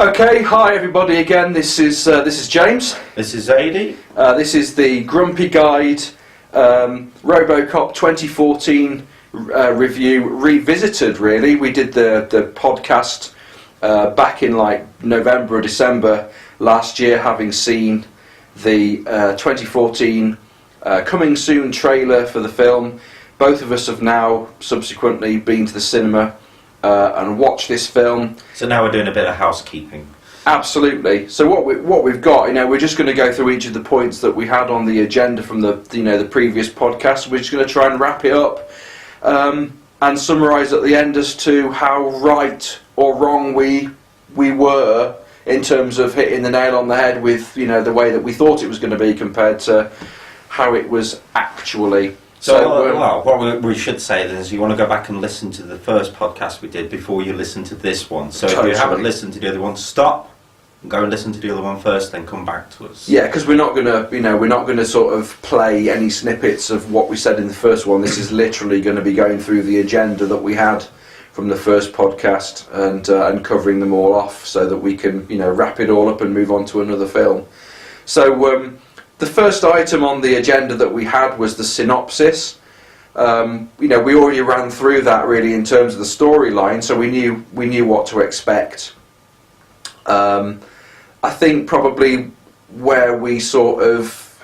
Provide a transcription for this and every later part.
Okay, hi everybody again. This is James. This is Adie. This is the Grumpy Guide RoboCop 2014 review revisited. Really, we did the podcast back in like November or December last year, having seen the 2014 coming soon trailer for the film. Both of us have now subsequently been to the cinema and watch this film. So now we're doing a bit of housekeeping. Absolutely. So what we've got, we're just going to go through each of the points that we had on the agenda from the previous podcast. We're just going to try and wrap it up and summarise at the end as to how right or wrong we were in terms of hitting the nail on the head with the way that we thought it was going to be compared to how it was actually. So, what we should say then is you want to go back and listen to the first podcast we did before you listen to this one. So totally. If you haven't listened to the other one, stop and go and listen to the other one first, then come back to us. Yeah, because we're not gonna sort of play any snippets of what we said in the first one. This is literally going to be going through the agenda that we had from the first podcast and covering them all off so that we can wrap it all up and move on to another film. So. The first item on the agenda that we had was the synopsis. We already ran through that really in terms of the storyline, so we knew what to expect. I think probably where we sort of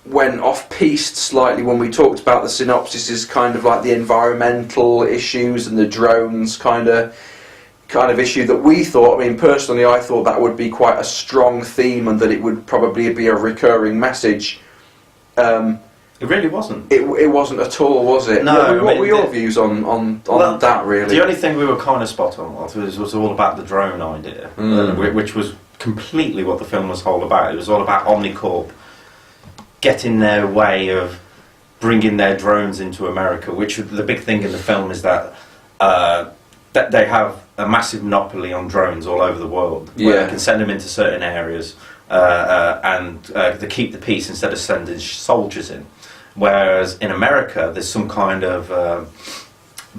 went off-piste slightly when we talked about the synopsis is kind of like the environmental issues and the drones kind of issue that we thought. I mean, personally, I thought that would be quite a strong theme and that it would probably be a recurring message. It really wasn't. It wasn't at all, was it? No. What were your views on that, really? The only thing we were kind of spot on was all about the drone idea, which was completely what the film was all about. It was all about Omnicorp getting their way of bringing their drones into America, which the big thing in the film is that they have a massive monopoly on drones all over the world. Where they can send them into certain areas and to keep the peace instead of sending soldiers in. Whereas in America, there's some kind of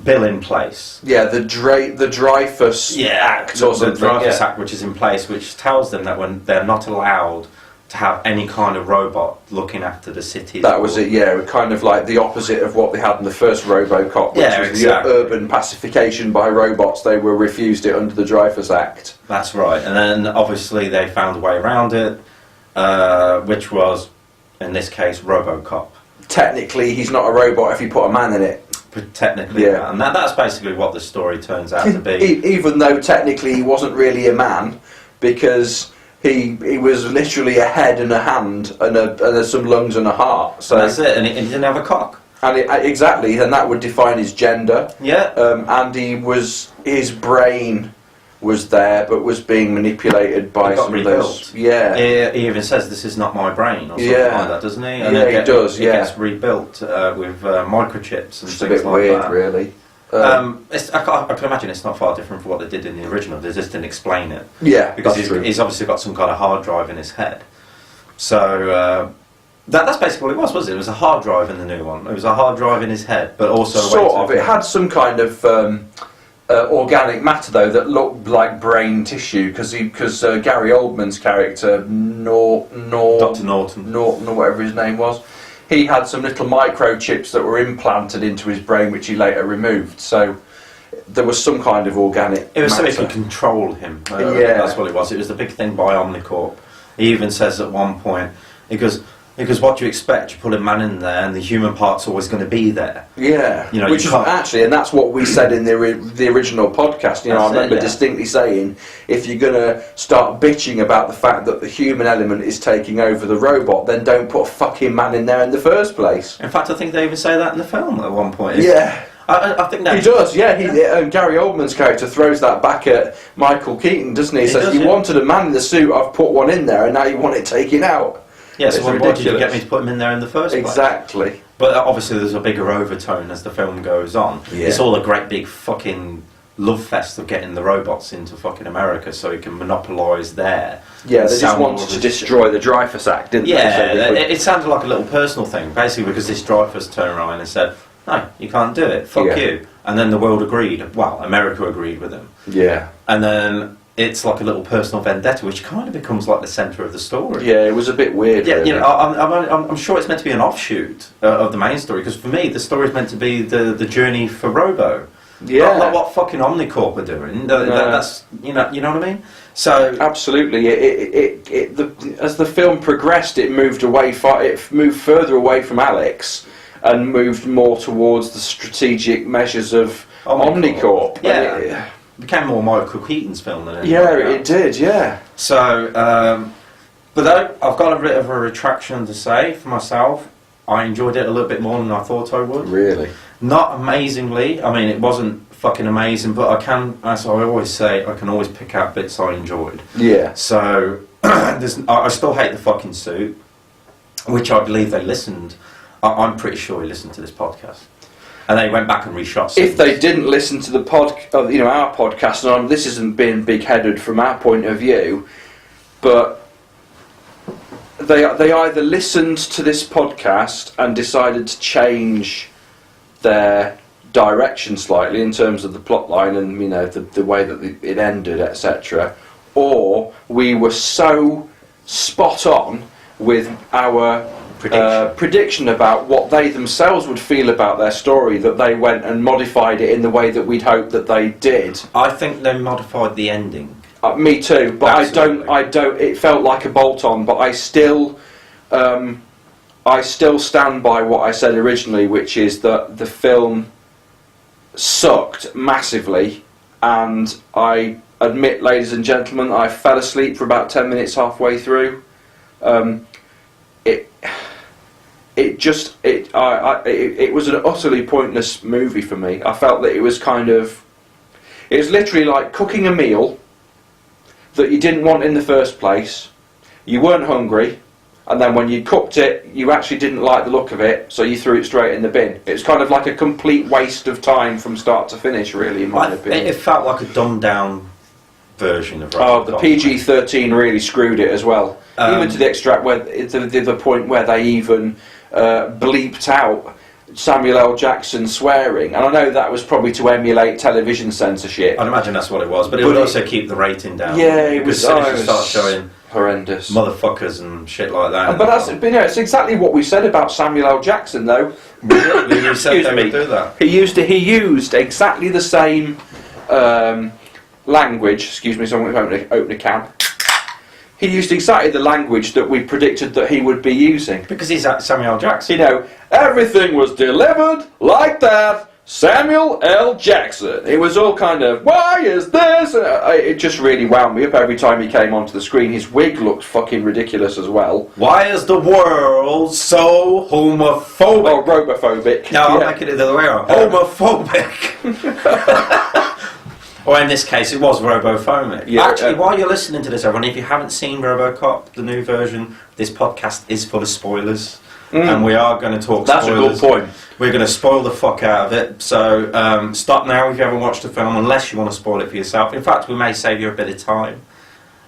bill in place. Yeah, the Dreyfus Act or something. The Dreyfus Act, which is in place, which tells them that when they're not allowed to have any kind of robot looking after the cities. That was it, yeah. Kind of like the opposite of what they had in the first RoboCop, which was exactly. The urban pacification by robots. They were refused it under the Dreyfus Act. That's right. And then obviously they found a way around it, which was, in this case, RoboCop. Technically, he's not a robot if you put a man in it. Technically, yeah. And that's basically what the story turns out to be. Even though technically he wasn't really a man, because he was literally a head and a hand and some lungs and a heart. So and that's it. And he didn't have a cock. And exactly, and that would define his gender. Yeah. And his brain was there, but was being manipulated by some of those. Yeah. He even says, "This is not my brain," or something like that, doesn't he? And he does. It gets rebuilt with microchips and just things a bit like weird, that. Really. I can imagine it's not far different from what they did in the original. They just didn't explain it. Yeah, because he's obviously got some kind of hard drive in his head. So that's basically what it was. It was a hard drive in the new one. It was a hard drive in his head, but also sort of. It had some kind of organic matter though that looked like brain tissue because Gary Oldman's character Dr. Norton or whatever his name was. He had some little microchips that were implanted into his brain, which he later removed. So there was some kind of organic It was matter. so he could control him. That's what it was. It was the big thing by Omnicorp. He even says at one point, he goes, what do you expect? You put a man in there and the human part's always going to be there. Yeah, which is actually, and that's what we said in the original podcast. I remember distinctly saying, if you're going to start bitching about the fact that the human element is taking over the robot, then don't put a fucking man in there in the first place. In fact, I think they even say that in the film at one point. Yeah. I think that he does, yeah. Gary Oldman's character throws that back at Michael Keaton, doesn't he? He says, you wanted a man in the suit, I've put one in there, and now you want it taken out. Yes, why did you get me to put him in there in the first place? Exactly. But obviously there's a bigger overtone as the film goes on. Yeah. It's all a great big fucking love fest of getting the robots into fucking America so he can monopolise there. Yeah, they just wanted to destroy the Dreyfus Act, didn't they? Yeah, it sounded like a little personal thing, basically because this Dreyfus turned around and said, no, you can't do it, fuck you. And then the world agreed, well, America agreed with him. Yeah. And then it's like a little personal vendetta, which kind of becomes like the centre of the story. Yeah, it was a bit weird. Yeah, really. you know, I'm sure it's meant to be an offshoot of the main story, because for me, the story is meant to be the journey for Robo. Yeah, Not what fucking Omnicorp are doing. That's you know what I mean. So absolutely, as the film progressed, it moved further away from Alex and moved more towards the strategic measures of Omnicorp. Yeah. It became more Michael Keaton's film than anything. Yeah, it did, yeah. So, but though, I've got a bit of a retraction to say for myself. I enjoyed it a little bit more than I thought I would. Really? Not amazingly. I mean, it wasn't fucking amazing, but I can, as I always say, I can always pick out bits I enjoyed. Yeah. So, I still hate the fucking suit, which I believe they listened. I'm pretty sure he listened to this podcast. And they went back and reshot scenes. If they didn't listen to the our podcast, and this isn't being big-headed from our point of view, but they either listened to this podcast and decided to change their direction slightly in terms of the plot line and the way that it ended, etc., or we were so spot on with our prediction about what they themselves would feel about their story that they went and modified it in the way that we'd hoped that they did. I think they modified the ending. Me too, but Absolutely. I don't. It felt like a bolt-on, but I still stand by what I said originally, which is that the film sucked massively, and I admit, ladies and gentlemen, I fell asleep for about 10 minutes halfway through. It was an utterly pointless movie for me. I felt that it was literally like cooking a meal that you didn't want in the first place. You weren't hungry, and then when you cooked it, you actually didn't like the look of it, so you threw it straight in the bin. It's kind of like a complete waste of time from start to finish, really, in my opinion. It felt like a dumbed down version of RoboCop. Oh, the PG-13 really screwed it as well. Even to the extract where the point where they even bleeped out Samuel L. Jackson swearing, and I know that was probably to emulate television censorship. I'd imagine that's what it was, but it would also keep the rating down. Yeah, it was. As soon as you start showing horrendous motherfuckers and shit like that. But it's exactly what we said about Samuel L. Jackson, though. You said they would do that. He used exactly the same language. Excuse me, someone open a can. He used exactly the language that we predicted that he would be using. Because he's Samuel L. Jackson. Everything was delivered like that. Samuel L. Jackson. It was all kind of, why is this? It just really wound me up every time he came onto the screen. His wig looked fucking ridiculous as well. Why is the world so homophobic? Oh, robophobic. No, I'm making it the other way around. Homophobic. Or in this case, it was robophobic. Yeah, actually, while you're listening to this, everyone, if you haven't seen RoboCop, the new version, this podcast is full of spoilers. And we are going to talk spoilers. That's a good point. We're going to spoil the fuck out of it. So stop now if you haven't watched the film, unless you want to spoil it for yourself. In fact, we may save you a bit of time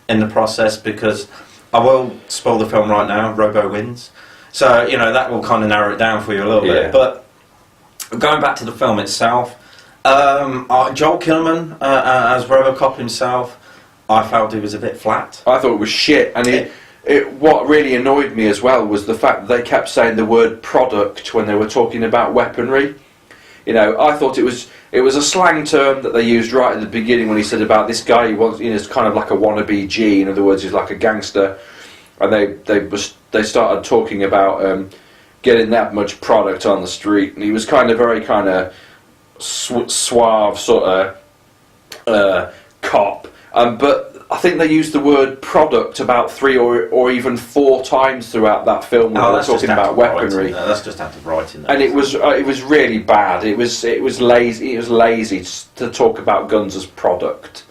in the process, because I will spoil the film right now. Robo wins. So, that will kind of narrow it down for you a little bit. But going back to the film itself, Joel Kinnaman as RoboCop himself, I felt it was a bit flat. I thought it was shit, and what really annoyed me as well was the fact that they kept saying the word product when they were talking about weaponry. I thought it was a slang term that they used right at the beginning when he said about this guy who was, is kind of like a wannabe G. In other words, he's like a gangster, and they started talking about getting that much product on the street, and he was very suave sort of cop, but I think they used the word product about 3 or even 4 times throughout that film when they were talking about weaponry. That's just out of writing. And it was really bad. It was lazy. It was lazy to talk about guns as product.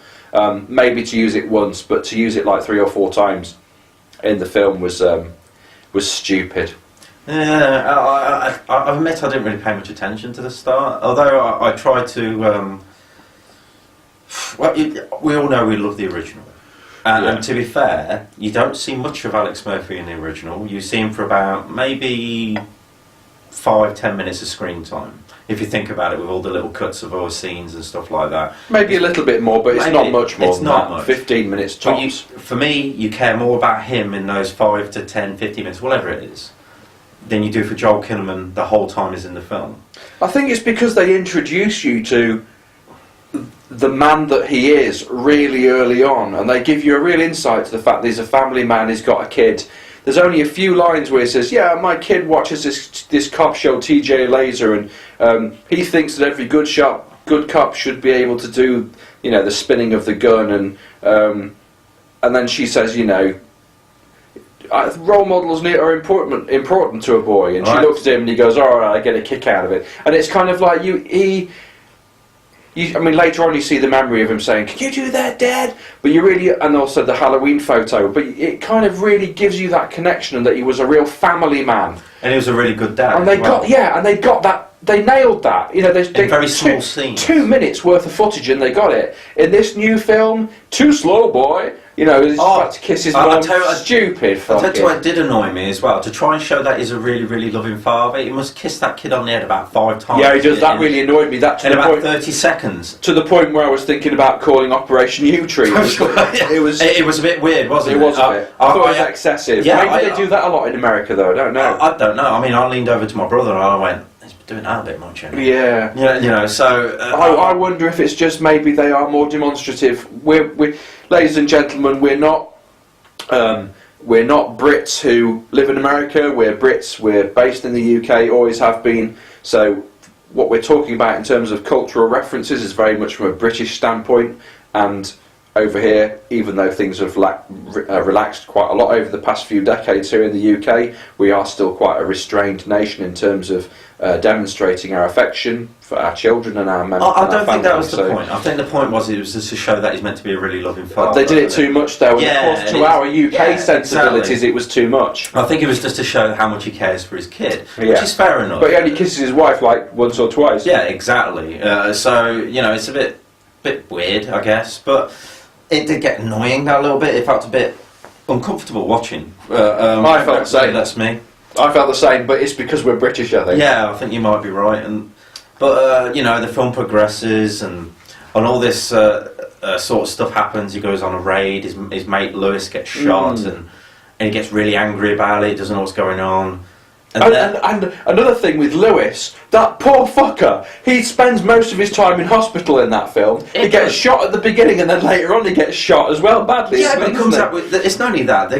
Maybe to use it once, but to use it like 3 or 4 times in the film was stupid. Yeah, I admit I didn't really pay much attention to the start, although I tried to. We all know we love the original, and to be fair, you don't see much of Alex Murphy in the original. You see him for about maybe 5-10 minutes of screen time. If you think about it, with all the little cuts of all scenes and stuff like that. Maybe a little bit more, but it's not much more it's than not that. much. 15 minutes tops. For me, you care more about him in those 5 to 10, 15 minutes, whatever it is, than you do for Joel Kinnaman the whole time he's in the film. I think it's because they introduce you to the man that he is really early on, and they give you a real insight to the fact that he's a family man, he's got a kid. There's only a few lines where he says, yeah, my kid watches this cop show, TJ Laser, and he thinks that every good cop should be able to do, you know, the spinning of the gun, and then she says, you know, role models are important to a boy, and she looks at him and he goes, all right, I get a kick out of it. And it's kind of like I mean, later on you see the memory of him saying, can you do that, Dad? But you really, and also the Halloween photo, but it kind of really gives you that connection, and that he was a real family man. And he was a really good dad. And they got that, they nailed that. You know, they very small scenes. 2 minutes worth of footage, and they got it. In this new film, too slow, boy. You know, he's about to kiss his mum. Stupid fucking. I'll tell you what did annoy me as well. To try and show that he's a really, really loving father, he must kiss that kid on the head about 5 times. Yeah, he does. That really annoyed me. That in about 30 seconds. To the point where I was thinking about calling Operation U-Tree. It was a bit weird, wasn't it? It was a bit. I thought it was excessive. Yeah, maybe they do that a lot in America, though. I don't know. I don't know. I mean, I leaned over to my brother and I went, he's doing that a bit much, isn't he? Yeah. You know, so... I wonder if it's just maybe they are more demonstrative. Ladies and gentlemen, we're not Brits who live in America. We're Brits. We're based in the UK. Always have been. So what we're talking about in terms of cultural references is very much from a British standpoint. And over here, even though things have relaxed quite a lot over the past few decades here in the UK, we are still quite a restrained nation in terms of demonstrating our affection for our children and our men. I don't think that was the point. I think the point was it was just to show that he's meant to be a really loving father. They did it too much though, and of course to our UK sensibilities exactly. It was too much. I think it was just to show how much he cares for his kid, which is fair enough. But he only kisses his wife like once or twice. Yeah, exactly. So, you know, it's a bit weird, I guess, but it did get annoying that little bit. It felt a bit uncomfortable watching. I felt the same. That's me. I felt the same, but it's because we're British, I think. Yeah, I think you might be right. But you know, the film progresses, and all this sort of stuff happens. He goes on a raid. His mate Lewis gets shot, and he gets really angry about it. He doesn't know what's going on. And another thing with Lewis, that poor fucker, he spends most of his time in hospital in that film. He gets shot at the beginning, and then later on he gets shot as well, badly. Yeah, but it comes out with... It's not only that.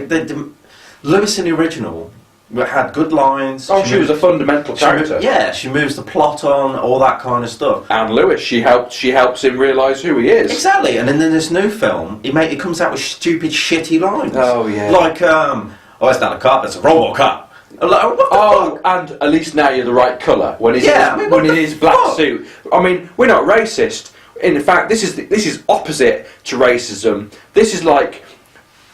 Lewis in the original had good lines. Oh, she was a fundamental character. She moves the plot on, all that kind of stuff. And Lewis, she helps him realise who he is. Exactly, and then in this new film, he comes out with stupid, shitty lines. Oh, yeah. Like, it's not a cop, it's a RoboCop. Like, what the fuck? And at least now you're the right colour when he's in his black suit. I mean, we're not racist. In fact, this is opposite to racism. This is like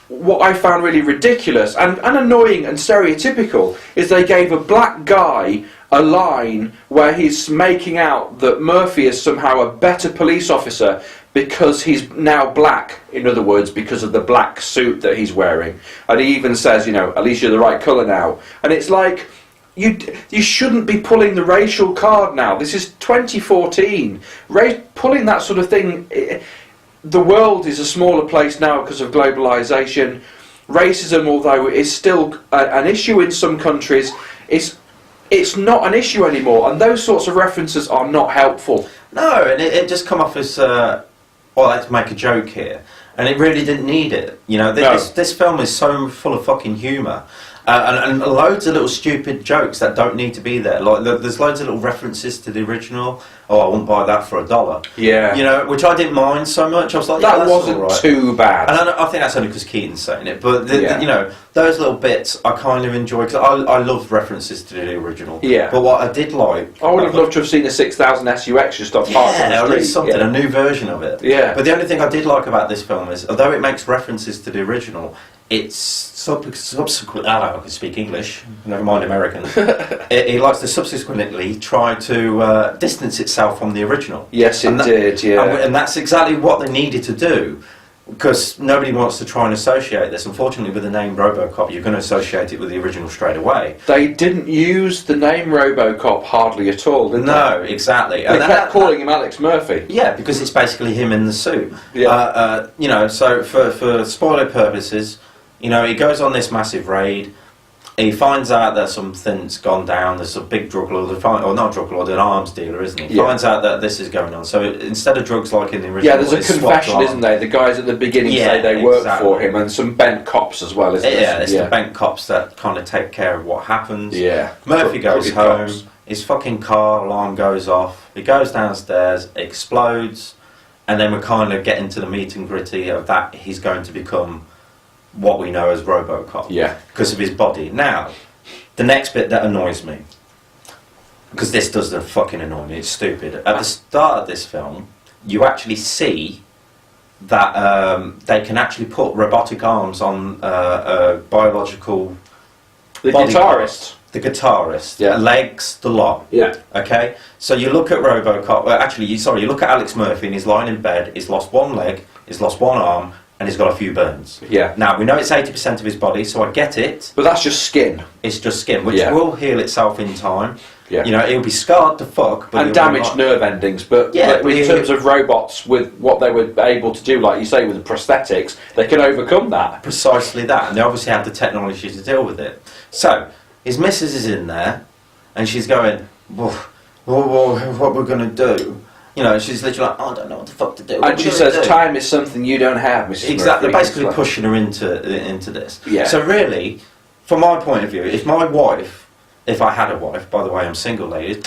what I found really ridiculous and annoying and stereotypical is they gave a black guy a line where he's making out that Murphy is somehow a better police officer because he's now black, in other words, because of the black suit that he's wearing. And he even says, you know, at least you're the right colour now. And it's like, you shouldn't be pulling the racial card now. This is 2014. Pulling that sort of thing... The world is a smaller place now because of globalisation. Racism, although it is still an issue in some countries, it's not an issue anymore. And those sorts of references are not helpful. No, and it just come off as... let's make a joke here, and it really didn't need it. You know, this film is so full of fucking humour, and loads of little stupid jokes that don't need to be there. Like there's loads of little references to the original. Oh, I wouldn't buy that for $1. Yeah, you know, which I didn't mind so much. I was like, that wasn't too bad. And I think that's only because Keaton's saying it. But you know, those little bits I kind of enjoy because I love references to the original. Yeah. But what I did like, I would have loved to have seen a 6000 SUX just off parked on the street. At least something, a new version of it. Yeah. But the only thing I did like about this film is, although it makes references to the original, it's subsequent. I don't know, I can speak English. Never mind American. It likes to subsequently try to distance itself from the original. Yes, it did. Yeah. And that's exactly what they needed to do. because nobody wants to try and associate this. Unfortunately, with the name RoboCop, you're going to associate it with the original straight away. They didn't use the name RoboCop hardly at all, did they? No, exactly. They kept calling him Alex Murphy. Yeah, because it's basically him in the suit. Yeah. You know, so for spoiler purposes, you know, he goes on this massive raid. He finds out that something's gone down. There's a big drug lord, or not drug lord, an arms dealer, isn't he? Yeah. Finds out that this is going on. So instead of drugs like in the original, Yeah, there's a confession, isn't there? The guys at the beginning say they work for him, and some bent cops as well, isn't there? Yeah, it's the bent cops that kind of take care of what happens. Yeah. Murphy goes home. Cops. His fucking car alarm goes off. He goes downstairs, explodes, and then we're kind of getting to the meat and gritty of that he's going to become what we know as RoboCop. Yeah. Because of his body. Now, the next bit that annoys me, because this doesn't fucking annoy me, it's stupid. At the start of this film, you actually see that they can actually put robotic arms on a biological... The guitarist. The guitarist. Yeah. Legs, the lot. Yeah. Okay? So you look at RoboCop... you look at Alex Murphy and he's lying in bed, he's lost one leg, he's lost one arm, and he's got a few burns. Yeah. Now, we know it's 80% of his body, so I get it. But that's just skin. It's just skin, which will heal itself in time. Yeah. You know, he'll be scarred to fuck. But and damaged nerve endings. But in terms of robots, with what they were able to do, like you say, with the prosthetics, they can overcome that. Precisely that. And they obviously have the technology to deal with it. So, his missus is in there, and she's going, what we're going to do? You know, she's literally like, I don't know what the fuck to do. And she says, time is something you don't have, Mrs. Exactly, Murphy. basically pushing her into this. Yeah. So really, from my point of view, if my wife, if I had a wife, by the way, I'm single, ladies.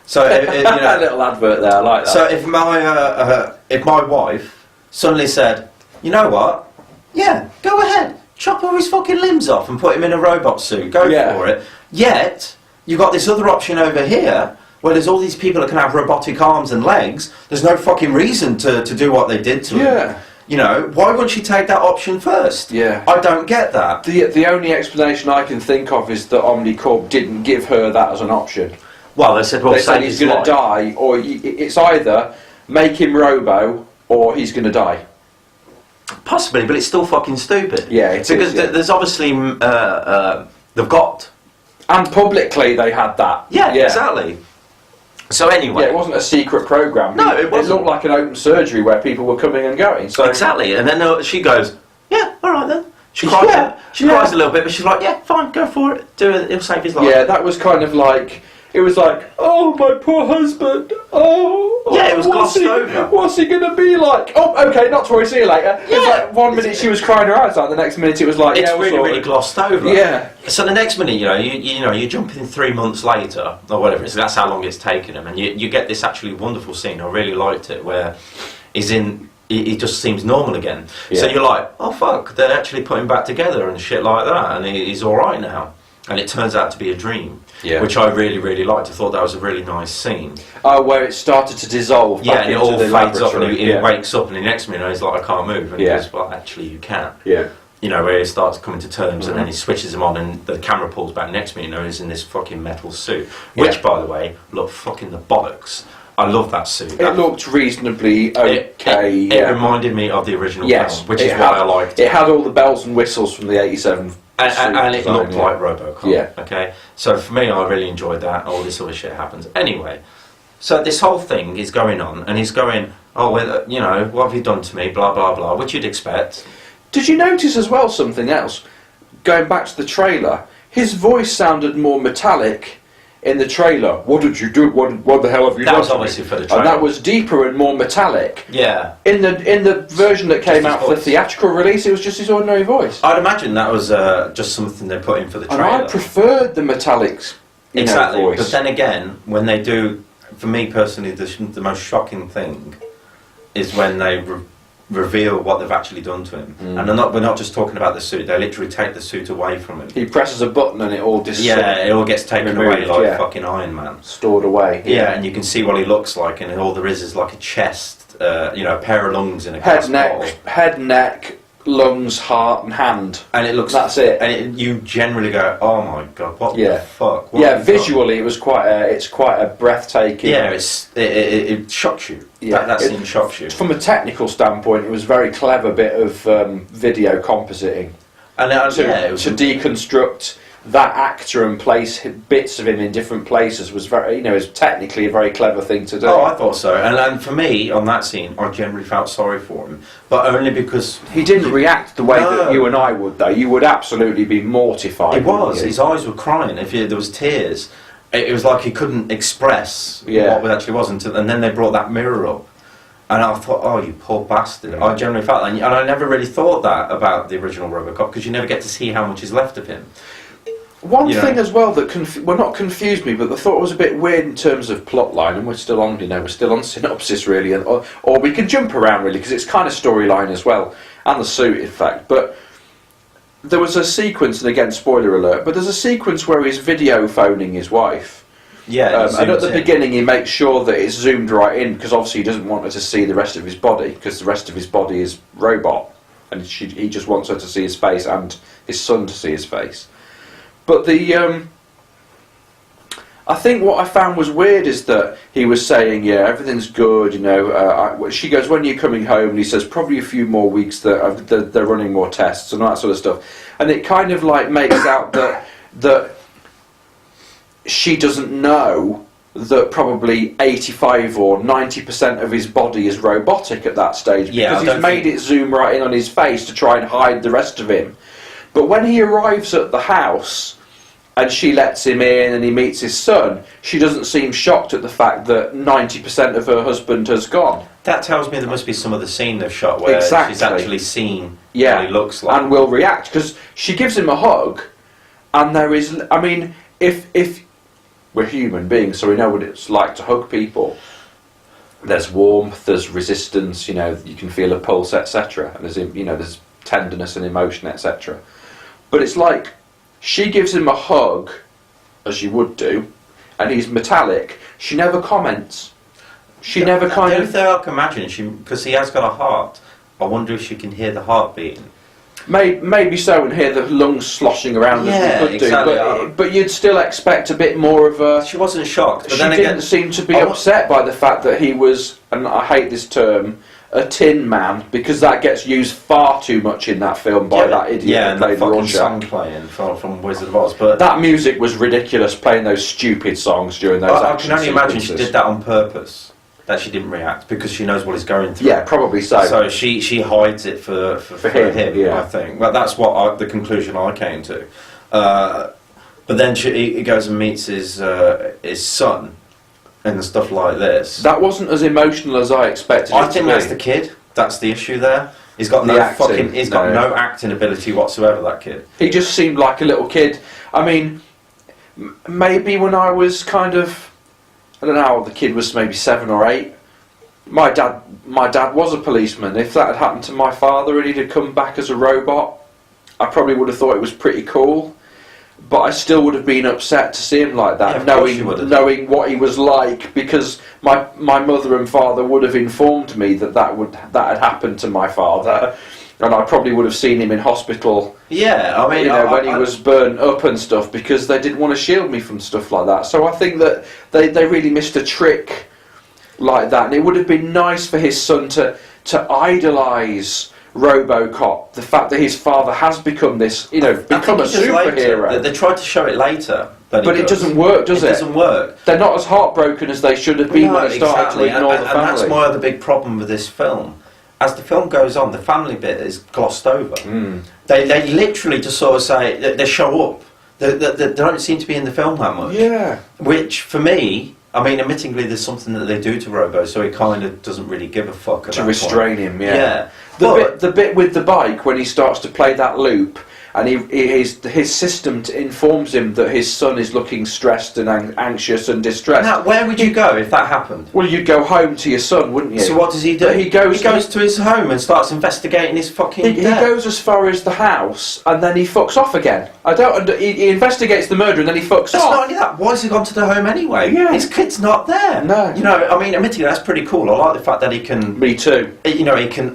So you know, a little advert there, I like that. So if my wife suddenly said, you know what? Yeah, go ahead, chop all his fucking limbs off and put him in a robot suit. Go for it. Yet you got this other option over here. Well, there's all these people that can have robotic arms and legs. There's no fucking reason to do what they did to him. You know, why wouldn't she take that option first? Yeah. I don't get that. The only explanation I can think of is that Omnicorp didn't give her that as an option. Well, they said, he's going to die, or it's either make him Robo, or he's going to die. Possibly, but it's still fucking stupid. Yeah, it is. Because there's obviously, they've got... And publicly they had that. Yeah, exactly. So anyway... Yeah, it wasn't a secret programme. No, it wasn't. It looked like an open surgery where people were coming and going. So exactly, and then she goes, yeah, alright then. She cries, she cries a little bit, but she's like, yeah, fine, go for it. Do it, it'll save his life. Yeah, that was kind of like... It was like, oh, my poor husband. Yeah, it was glossed over. What's he going to be like? Oh, okay, not to worry, see you later. Yeah. It was like 1 minute she was crying her eyes out, the next minute it was like, it's really glossed over. Yeah. So the next minute, you jump in 3 months later, or whatever, so that's how long it's taken him, and you get this actually wonderful scene, I really liked it, where he just seems normal again. Yeah. So you're like, oh fuck, they're actually putting back together and shit like that, and he's alright now. And it turns out to be a dream, which I really, really liked. I thought that was a really nice scene. Oh, where it started to dissolve. Yeah, back and it into all the fades up, and he yeah. wakes up, and the next minute he's like, I can't move. And he goes, well, actually, you can. Yeah. You know, where he starts coming to terms, and then he switches them on, and the camera pulls back. Next minute, he's in this fucking metal suit, which, by the way, looked fucking the bollocks. I love that suit. It looked reasonably okay. It reminded me of the original film, which is why I liked it. It had all the bells and whistles from the '87. And it looked like RoboCop. Yeah. Okay. So for me, I really enjoyed that. All this other shit happens. Anyway, so this whole thing is going on, and he's going, oh, well, what have you done to me? Blah blah blah. Which you'd expect. Did you notice as well something else? Going back to the trailer, his voice sounded more metallic in the trailer. What did you do? What the hell have you done? That was obviously for the trailer. And that was deeper and more metallic. Yeah. In the version that came out for the theatrical release, it was just his ordinary voice. I'd imagine that was just something they put in for the trailer. And I preferred the metallics. Exactly. Voice. But then again, when they do, for me personally, the most shocking thing is when they reveal what they've actually done to him. And we're not just talking about the suit, they literally take the suit away from him. He presses a button and it all just... Yeah, it all gets taken away like fucking Iron Man. Stored away. Yeah, and you can see what he looks like, and all there is like a chest, a pair of lungs in a glass bottle. Head, neck, lungs, heart, and hand. And it looks... That's it. And you generally go, oh my god, what the fuck? What Yeah, visually it was quite a breathtaking... Yeah, it shocks you. Yeah, that scene shocks you. From a technical standpoint, it was a very clever bit of video compositing. And to deconstruct that actor and place bits of him in different places was very, it was technically a very clever thing to do. Oh, I thought so. And for me, on that scene, I generally felt sorry for him, but only because he didn't react the way that you and I would, though. You would absolutely be mortified. It was. His eyes were crying. There was tears. It was like he couldn't express what it actually was until, and then they brought that mirror up. And I thought, oh, you poor bastard. I generally felt that. And I never really thought that about the original RoboCop, because you never get to see how much is left of him. One thing as well that not confused me, but I thought it was a bit weird in terms of plot line, and we're still on synopsis really, or we can jump around really, because it's kind of storyline as well, and the suit in fact. But there was a sequence, and again spoiler alert, but there's a sequence where he's video phoning his wife. Yeah, and at the beginning he makes sure that it's zoomed right in, because obviously he doesn't want her to see the rest of his body, because the rest of his body is robot, and he just wants her to see his face and his son to see his face. But I think what I found was weird is that he was saying, yeah, everything's good, she goes, when are you coming home? And he says, probably a few more weeks, that they're running more tests and all that sort of stuff. And it kind of like makes out that she doesn't know that probably 85 or 90% of his body is robotic at that stage, because he's made it zoom right in on his face to try and hide the rest of him. But when he arrives at the house and she lets him in and he meets his son, she doesn't seem shocked at the fact that 90% of her husband has gone. That tells me there must be some of the scene they've shot where she's actually seen what he looks like. And will react, because she gives him a hug, and there is, I mean, if we're human beings, so we know what it's like to hug people. There's warmth, there's resistance, you can feel a pulse, etc. And there's tenderness and emotion, etc. But it's like she gives him a hug, as you would do, and he's metallic. She never comments. She never kind of... The only thing I can imagine, because he has got a heart, I wonder if she can hear the heart beating. Maybe so, and hear the lungs sloshing around as we could do. But you'd still expect a bit more of a... She wasn't shocked. But she didn't seem to be upset by the fact that he was, and I hate this term, a tin man, because that gets used far too much in that film by that idiot that played the fucking song playing from Wizard of Oz. But that music was ridiculous, playing those stupid songs during those action I can only imagine she did that on purpose, that she didn't react, because she knows what he's going through. Yeah, probably so. So she hides it for him, I think. Well, that's what the conclusion I came to. But then he goes and meets his son, and stuff like this. That wasn't as emotional as I expected. I think that's the kid. That's the issue there. He's got no acting ability whatsoever. That kid. He just seemed like a little kid. I mean, maybe when I was kind of, I don't know how old the kid was, maybe 7 or 8. My dad was a policeman. If that had happened to my father and he'd have come back as a robot, I probably would have thought it was pretty cool. But I still would have been upset to see him like that, knowing what he was like, because my mother and father would have informed me that had happened to my father, and I probably would have seen him in hospital. Yeah, I mean, when he was burnt up and stuff, because they didn't want to shield me from stuff like that. So I think that they really missed a trick like that, and it would have been nice for his son to idolise RoboCop, the fact that his father has become this, become a superhero. They tried to show it later, but it doesn't work, does it? It doesn't work. They're not as heartbroken as they should have been when they started to ignore the family. And that's my other big problem with this film. As the film goes on, the family bit is glossed over. They literally just sort of say, they show up. They don't seem to be in the film that much. Yeah. Which, for me, I mean, admittingly, there's something that they do to Robo, so he kind of doesn't really give a fuck at to restrain him. Yeah. The bit with the bike when he starts to play that loop, and his system informs him that his son is looking stressed and anxious and distressed. Now, where would you go if that happened? Well, you'd go home to your son, wouldn't you? So what does he do? He goes to his home and starts investigating his fucking He goes as far as the house, and then he fucks off again. He investigates the murder, and then he fucks off. That's not only that. Why has he gone to the home anyway? Yeah. His kid's not there. No. I mean, admittedly, that's pretty cool. I like the fact that he can... Me too. He can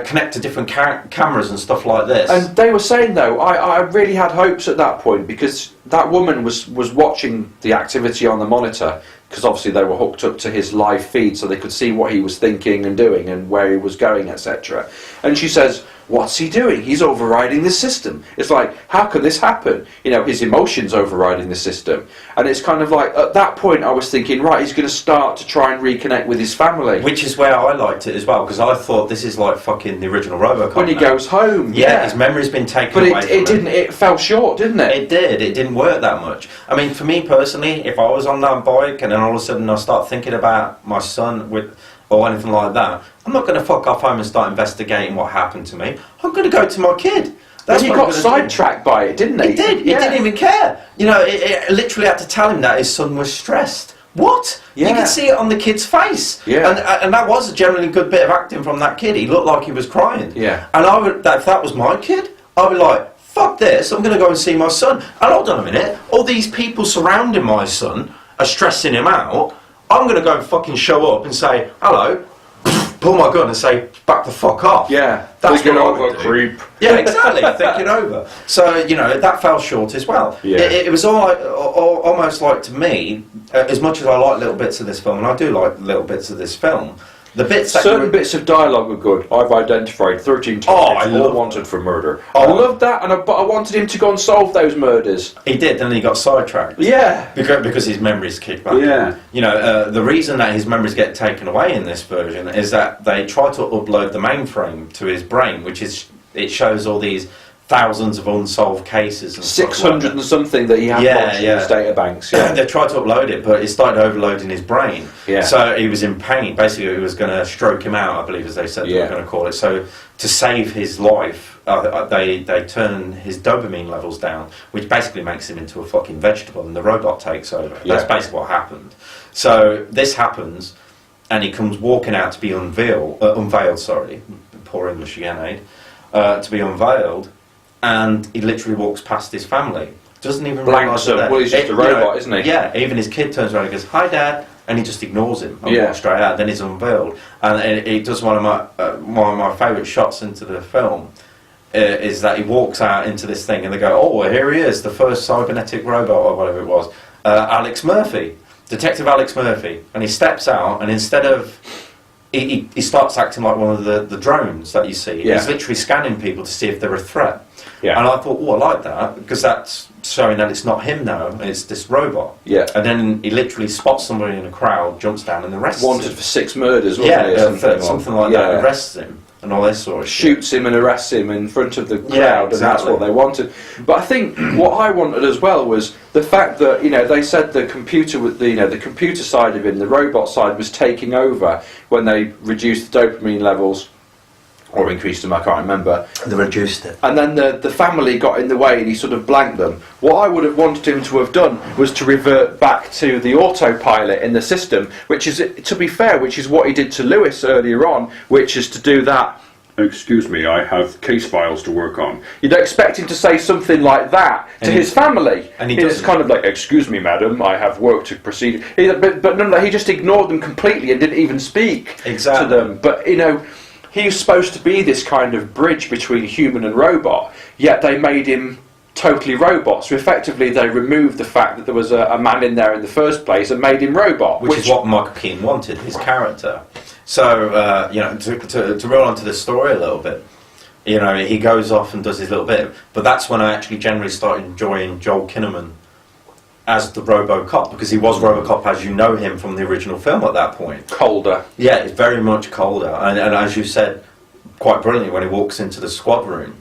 connect to different cameras and stuff like this. And they were saying, though, I really had hopes at that point, because that woman was watching the activity on the monitor, because obviously they were hooked up to his live feed so they could see what he was thinking and doing and where he was going, etc. And she says, what's he doing? He's overriding the system. It's like, how can this happen? You know, his emotions overriding the system. And it's kind of like, at that point I was thinking, right, he's going to start to try and reconnect with his family. Which is where I liked it as well, because I thought this is like fucking the original RoboCop. When he goes home, yeah. His memory's been taken but away from it didn't. It fell short, didn't it? It did. It didn't work that much. I mean, for me personally, if I was on that bike and then all of a sudden I start thinking about my son or anything like that, I'm not going to fuck off home and start investigating what happened to me. I'm going to go to my kid. He got sidetracked by it, didn't he? He did. He didn't even care. You know, it literally had to tell him that his son was stressed. What? Yeah. You could see it on the kid's face. Yeah. And that was a generally good bit of acting from that kid. He looked like he was crying. Yeah. And if that was my kid, I'd be like, fuck this, I'm going to go and see my son. And hold on a minute, all these people surrounding my son are stressing him out. I'm going to go and fucking show up and say, hello, pull my gun and say, back the fuck off. Yeah. That's Thinking what I would over, do. creep. Yeah, exactly, thinking over. So, you know, that fell short as well. Yeah. It was almost like, to me, as much as I like little bits of this film, and I do like little bits of this film, the bits that certain bits of dialogue were good. I've identified 13 targets, all wanted for murder. I loved that, but I wanted him to go and solve those murders. He did, and then he got sidetracked. Yeah. Because his memories kicked back. Yeah. You know, the reason that his memories get taken away in this version is that they try to upload the mainframe to his brain, it shows all these thousands of unsolved cases and 600 and something that he had in his data banks. Yeah. They tried to upload it, but it started overloading his brain. Yeah. So he was in pain. Basically, it was going to stroke him out, I believe, as they said they were going to call it. So to save his life, they turn his dopamine levels down, which basically makes him into a fucking vegetable, and the robot takes over. Yeah. That's basically what happened. So this happens, and he comes walking out to be unveiled. Poor English again, to be unveiled. And he literally walks past his family. Doesn't even realise that. Well, he's just a robot, isn't he? Yeah, even his kid turns around and goes, "Hi, Dad," and he just ignores him and walks straight out. Then he's unveiled, and it does one of my favourite shots into the film. Is that he walks out into this thing, and they go, "Oh, well, here he is, the first cybernetic robot," or whatever it was, Alex Murphy, Detective Alex Murphy, and he steps out, and instead of he starts acting like one of the drones that you see. Yeah. He's literally scanning people to see if they're a threat. Yeah. And I thought, I like that, because that's showing that it's not him now, it's this robot. Yeah. And then he literally spots somebody in a crowd, jumps down and arrests him. Wanted for 6 murders, wasn't he? Something like that, arrests him and all this sort of shit. Shoots him and arrests him in front of the crowd, exactly. and that's what they wanted. But I think what I wanted as well was the fact that, you know, they said the computer with the computer side of him, the robot side, was taking over when they reduced the dopamine levels. Or increased them, I can't remember. They reduced it. And then the family got in the way and he sort of blanked them. What I would have wanted him to have done was to revert back to the autopilot in the system, which is, to be fair, which is what he did to Lewis earlier on, which is to do that. Excuse me, I have case files to work on. You'd expect him to say something like that to his family. And it's kind of like, excuse me, madam, I have work to proceed. But none of that, he just ignored them completely and didn't even speak to them. But, you know, he's supposed to be this kind of bridge between human and robot, yet they made him totally robot. So effectively they removed the fact that there was a man in there in the first place and made him robot. Which is what Michael Keaton wanted, his character. So, you know, to roll onto the story a little bit, you know, he goes off and does his little bit, but that's when I actually generally started enjoying Joel Kinnaman as the RoboCop, because he was RoboCop as you know him from the original film at that point. Colder. Yeah, it's very much colder. And as you said, quite brilliantly, when he walks into the squad room,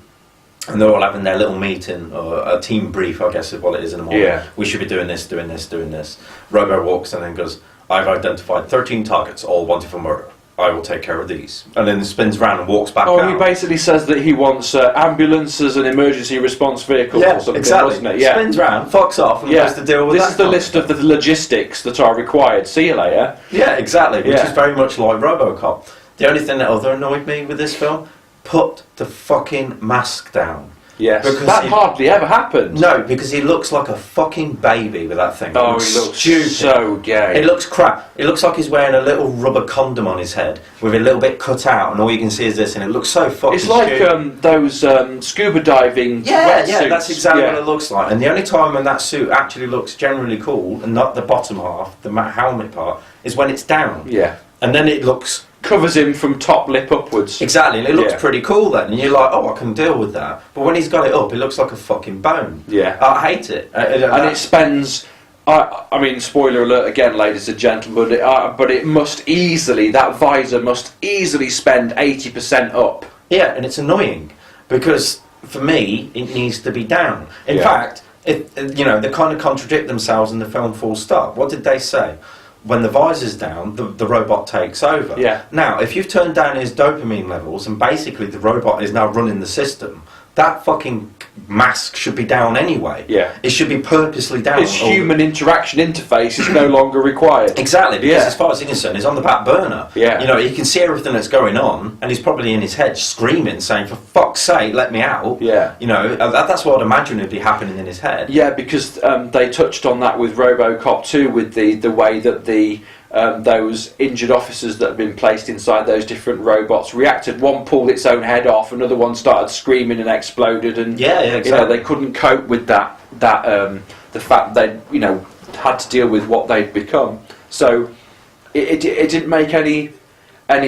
and they're all having their little meeting, or a team brief, I guess is what it is in the morning. Yeah. We should be doing this, doing this, doing this. Robo walks in and goes, "I've identified 13 targets, all wanted for murder. I will take care of these." And then spins around and walks back out. He basically says that he wants ambulances and emergency response vehicles or something, doesn't it? Yeah, spins round, fucks off, and goes to deal with this that. Is the list of the logistics that are required. See you later. Yeah, exactly, which is very much like RoboCop. The only thing that other annoyed me with this film, put the fucking mask down. Yes. Because That hardly ever happened. No, because he looks like a fucking baby with that thing. Oh, he looks so gay. It looks crap. It looks like he's wearing a little rubber condom on his head with a little bit cut out, and all you can see is this, and it looks so fucking It's like stupid. those scuba diving Yeah, wetsuits. that's exactly what it looks like. And the only time when that suit actually looks generally cool, and not the bottom half, the helmet part, is when it's down. Yeah. And then it looks... Covers him from top lip upwards. Exactly, and it looks Yeah. pretty cool then. And you're like, oh, I can deal with that. But when he's got it up, it looks like a fucking bone. Yeah. I hate it. And it spends... I mean, spoiler alert again, ladies and gentlemen, but it must easily, that visor must easily spend 80% up. Yeah, and it's annoying because for me it needs to be down. In fact, they kind of contradict themselves in the film full stop. What did they say? When the visor's down, the robot takes over. Yeah. Now, if you've turned down his dopamine levels and basically the robot is now running the system, that fucking mask should be down anyway. Yeah. It should be purposely down. His human interaction interface is no longer required. Exactly, because Yeah. as far as he's concerned, he's on the back burner. Yeah. You know, he can see everything that's going on, and he's probably in his head screaming, saying, for fuck's sake, let me out. Yeah. You know, that's what I'd imagine would be happening in his head. Yeah, because they touched on that with RoboCop 2, with the way that those injured officers that had been placed inside those different robots reacted. One pulled its own head off, another one started screaming and exploded, and exactly. they couldn't cope with that the fact they had to deal with what they'd become. So it didn't make any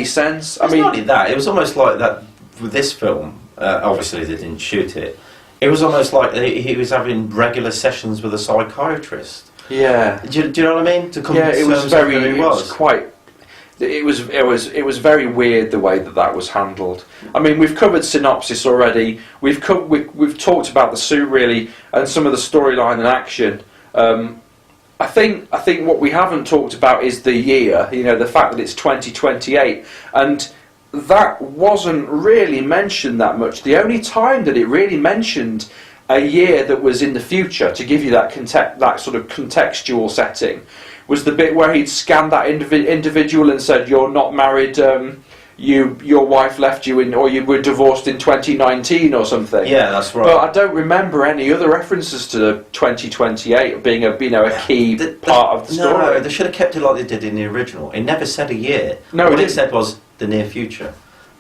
sense. It's not only that, it was almost like that with this film. Obviously, they didn't shoot it. It was almost like he was having regular sessions with a psychiatrist. Yeah. Do you know what I mean? To come Yeah, to it was terms very. with who he was. It was very weird the way that was handled. I mean, we've covered synopsis already. We've talked about the suit really and some of the storyline and action. I think what we haven't talked about is the year. You know, the fact that it's 2028, and that wasn't really mentioned that much. The only time that it really mentioned a year that was in the future, to give you that sort of contextual setting, was the bit where he'd scanned that individual and said, "You're not married. Your wife left you or you were divorced in 2019 or something." Yeah, that's right. But I don't remember any other references to 2028 being a key part of the story. No, they should have kept it like they did in the original. It never said a year. No, what it it didn't. said was the near future.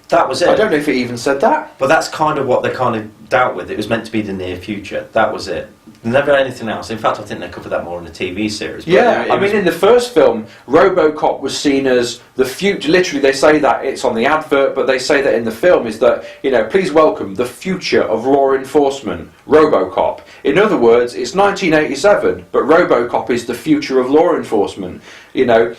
That was it. I don't know if it even said that. But that's kind of what they kind of dealt with. It was meant to be the near future. That was it. Never anything else. In fact, I think they covered that more in the TV series. But Yeah, I mean, in the first film, RoboCop was seen as the future. Literally, they say that it's on the advert, but they say that in the film is that, please welcome the future of law enforcement, RoboCop. In other words, it's 1987, but RoboCop is the future of law enforcement. Yeah.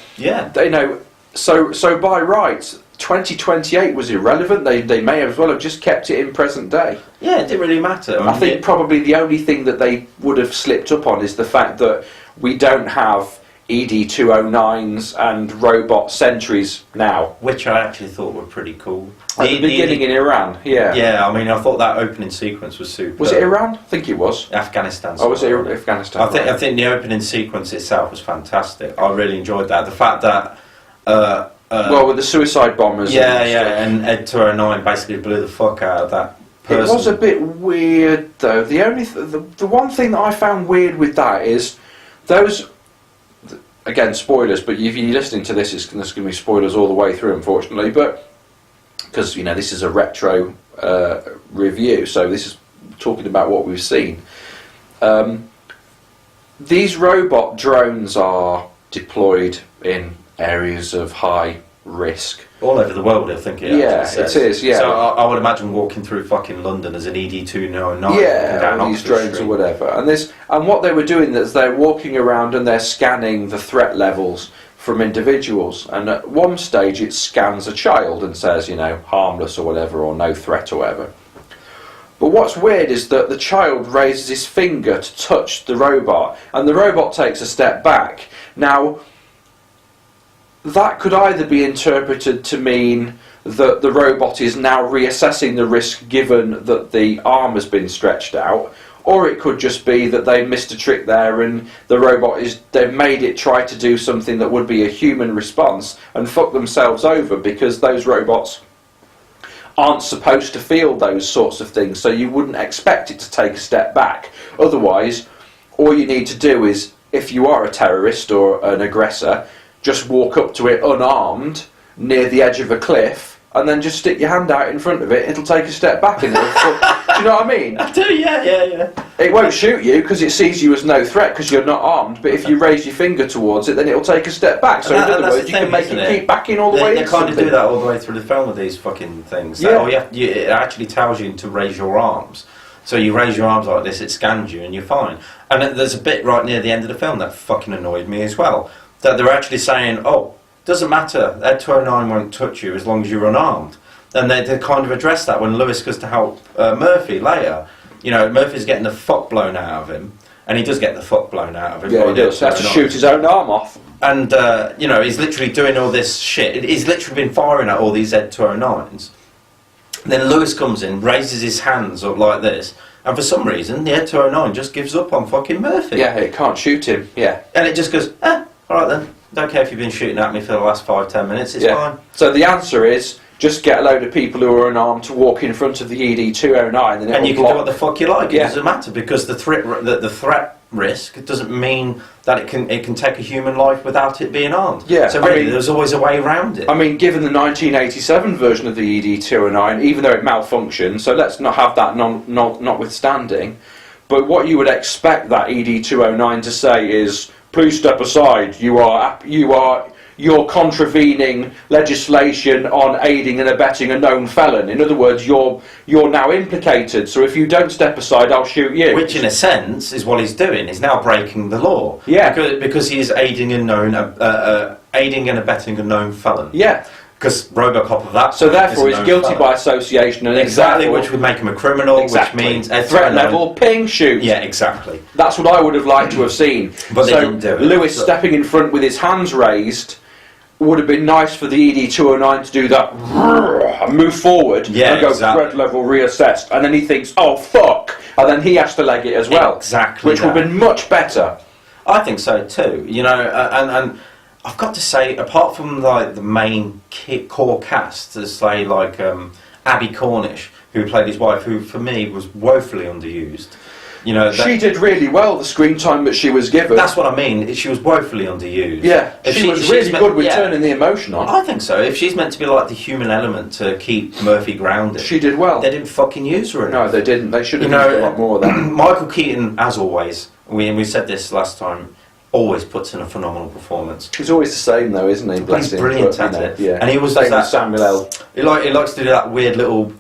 So by rights, 2028 was irrelevant. They may as well have just kept it in present day. Yeah, it didn't really matter. I think probably the only thing that they would have slipped up on is the fact that we don't have ED-209s and robot sentries now. Which I actually thought were pretty cool. At the beginning in Iran, yeah. Yeah, I mean, I thought that opening sequence was super. Was it Iran? I think it was. Afghanistan. Oh, was it Afghanistan? I think the opening sequence itself was fantastic. I really enjoyed that. The fact that... well, with the suicide bombers. And Ed 209 basically blew the fuck out of that person. It was a bit weird, though. The only the one thing that I found weird with that is those. Again, spoilers. But if you're listening to this, there's going to be spoilers all the way through, unfortunately. But because this is a retro review, so this is talking about what we've seen. These robot drones are deployed in areas of high risk. All over the world, I think. It is. Yeah. So I would imagine walking through fucking London as an ED-209. Yeah, all these drones or whatever. And what they were doing is they're walking around and they're scanning the threat levels from individuals. And at one stage it scans a child and says, harmless or whatever, or no threat or whatever. But what's weird is that the child raises his finger to touch the robot, and the robot takes a step back. Now, that could either be interpreted to mean that the robot is now reassessing the risk given that the arm has been stretched out, or it could just be that they missed a trick there and the robot they've made it try to do something that would be a human response and fuck themselves over, because those robots aren't supposed to feel those sorts of things, so you wouldn't expect it to take a step back. Otherwise, all you need to do is, if you are a terrorist or an aggressor, just walk up to it unarmed near the edge of a cliff and then just stick your hand out in front of it. It'll take a step back and do you know what I mean? I do, yeah. It won't shoot you because it sees you as no threat because you're not armed, but if you raise your finger towards it, then it'll take a step back. So in other words, you can make it keep backing all the way They kind of do that all the way through the film with these fucking things. Yeah. It actually tells you to raise your arms. So you raise your arms like this, it scans you and you're fine. And there's a bit right near the end of the film that fucking annoyed me as well. That they're actually saying, oh, doesn't matter, Ed 209 won't touch you as long as you're unarmed. And they kind of address that when Lewis goes to help Murphy later. You know, Murphy's getting the fuck blown out of him. And he does get the fuck blown out of him. Yeah, he does. He has to shoot his own arm off. And, you know, he's literally doing all this shit. He's literally been firing at all these Ed 209s. Then Lewis comes in, raises his hands up like this, and for some reason, the Ed 209 just gives up on fucking Murphy. Yeah, it can't shoot him, yeah. And it just goes, alright then. Don't care if you've been shooting at me for the last 5-10 minutes, it's fine. So the answer is, just get a load of people who are unarmed to walk in front of the ED-209 and you can do what the fuck you like, it Yeah. doesn't matter, because the threat risk doesn't mean that it can take a human life without it being armed. Yeah, so really, there's always a way around it. I mean, given the 1987 version of the ED-209, even though it malfunctioned, so let's not have that notwithstanding, but what you would expect that ED-209 to say is, please step aside, you're contravening legislation on aiding and abetting a known felon. In other words, you're now implicated, so if you don't step aside, I'll shoot you. Which, in a sense, is what he's doing. He's now breaking the law. Yeah. Because he is aiding and abetting a known felon. Yeah. Because RoboCop of that. So therefore, he's guilty by association, and exactly, which would make him a criminal. Exactly. Which means threat level, ping, shoot. Yeah, exactly. That's what I would have liked to have seen. But they didn't do it. Lewis stepping in front with his hands raised would have been nice for the ED-209 to do that and move forward and go threat level reassessed, and then he thinks, oh fuck, and then he has to leg it as well. Exactly. Which would have been much better. I think so too. You know, and I've got to say, apart from like the main core cast, there's say like Abby Cornish, who played his wife, who for me was woefully underused. You know, she did really well the screen time that she was given. That's what I mean. She was woefully underused. Yeah, she was really good with turning the emotion on. I think so. If she's meant to be like the human element to keep Murphy grounded, she did well. They didn't fucking use her enough. No, they didn't. They should have used a lot more of that. Michael Keaton, as always, we said this last time, always puts in a phenomenal performance. He's always the same though, isn't he? He's brilliant at it. Yeah. And he was same as Samuel L. He likes to do that weird little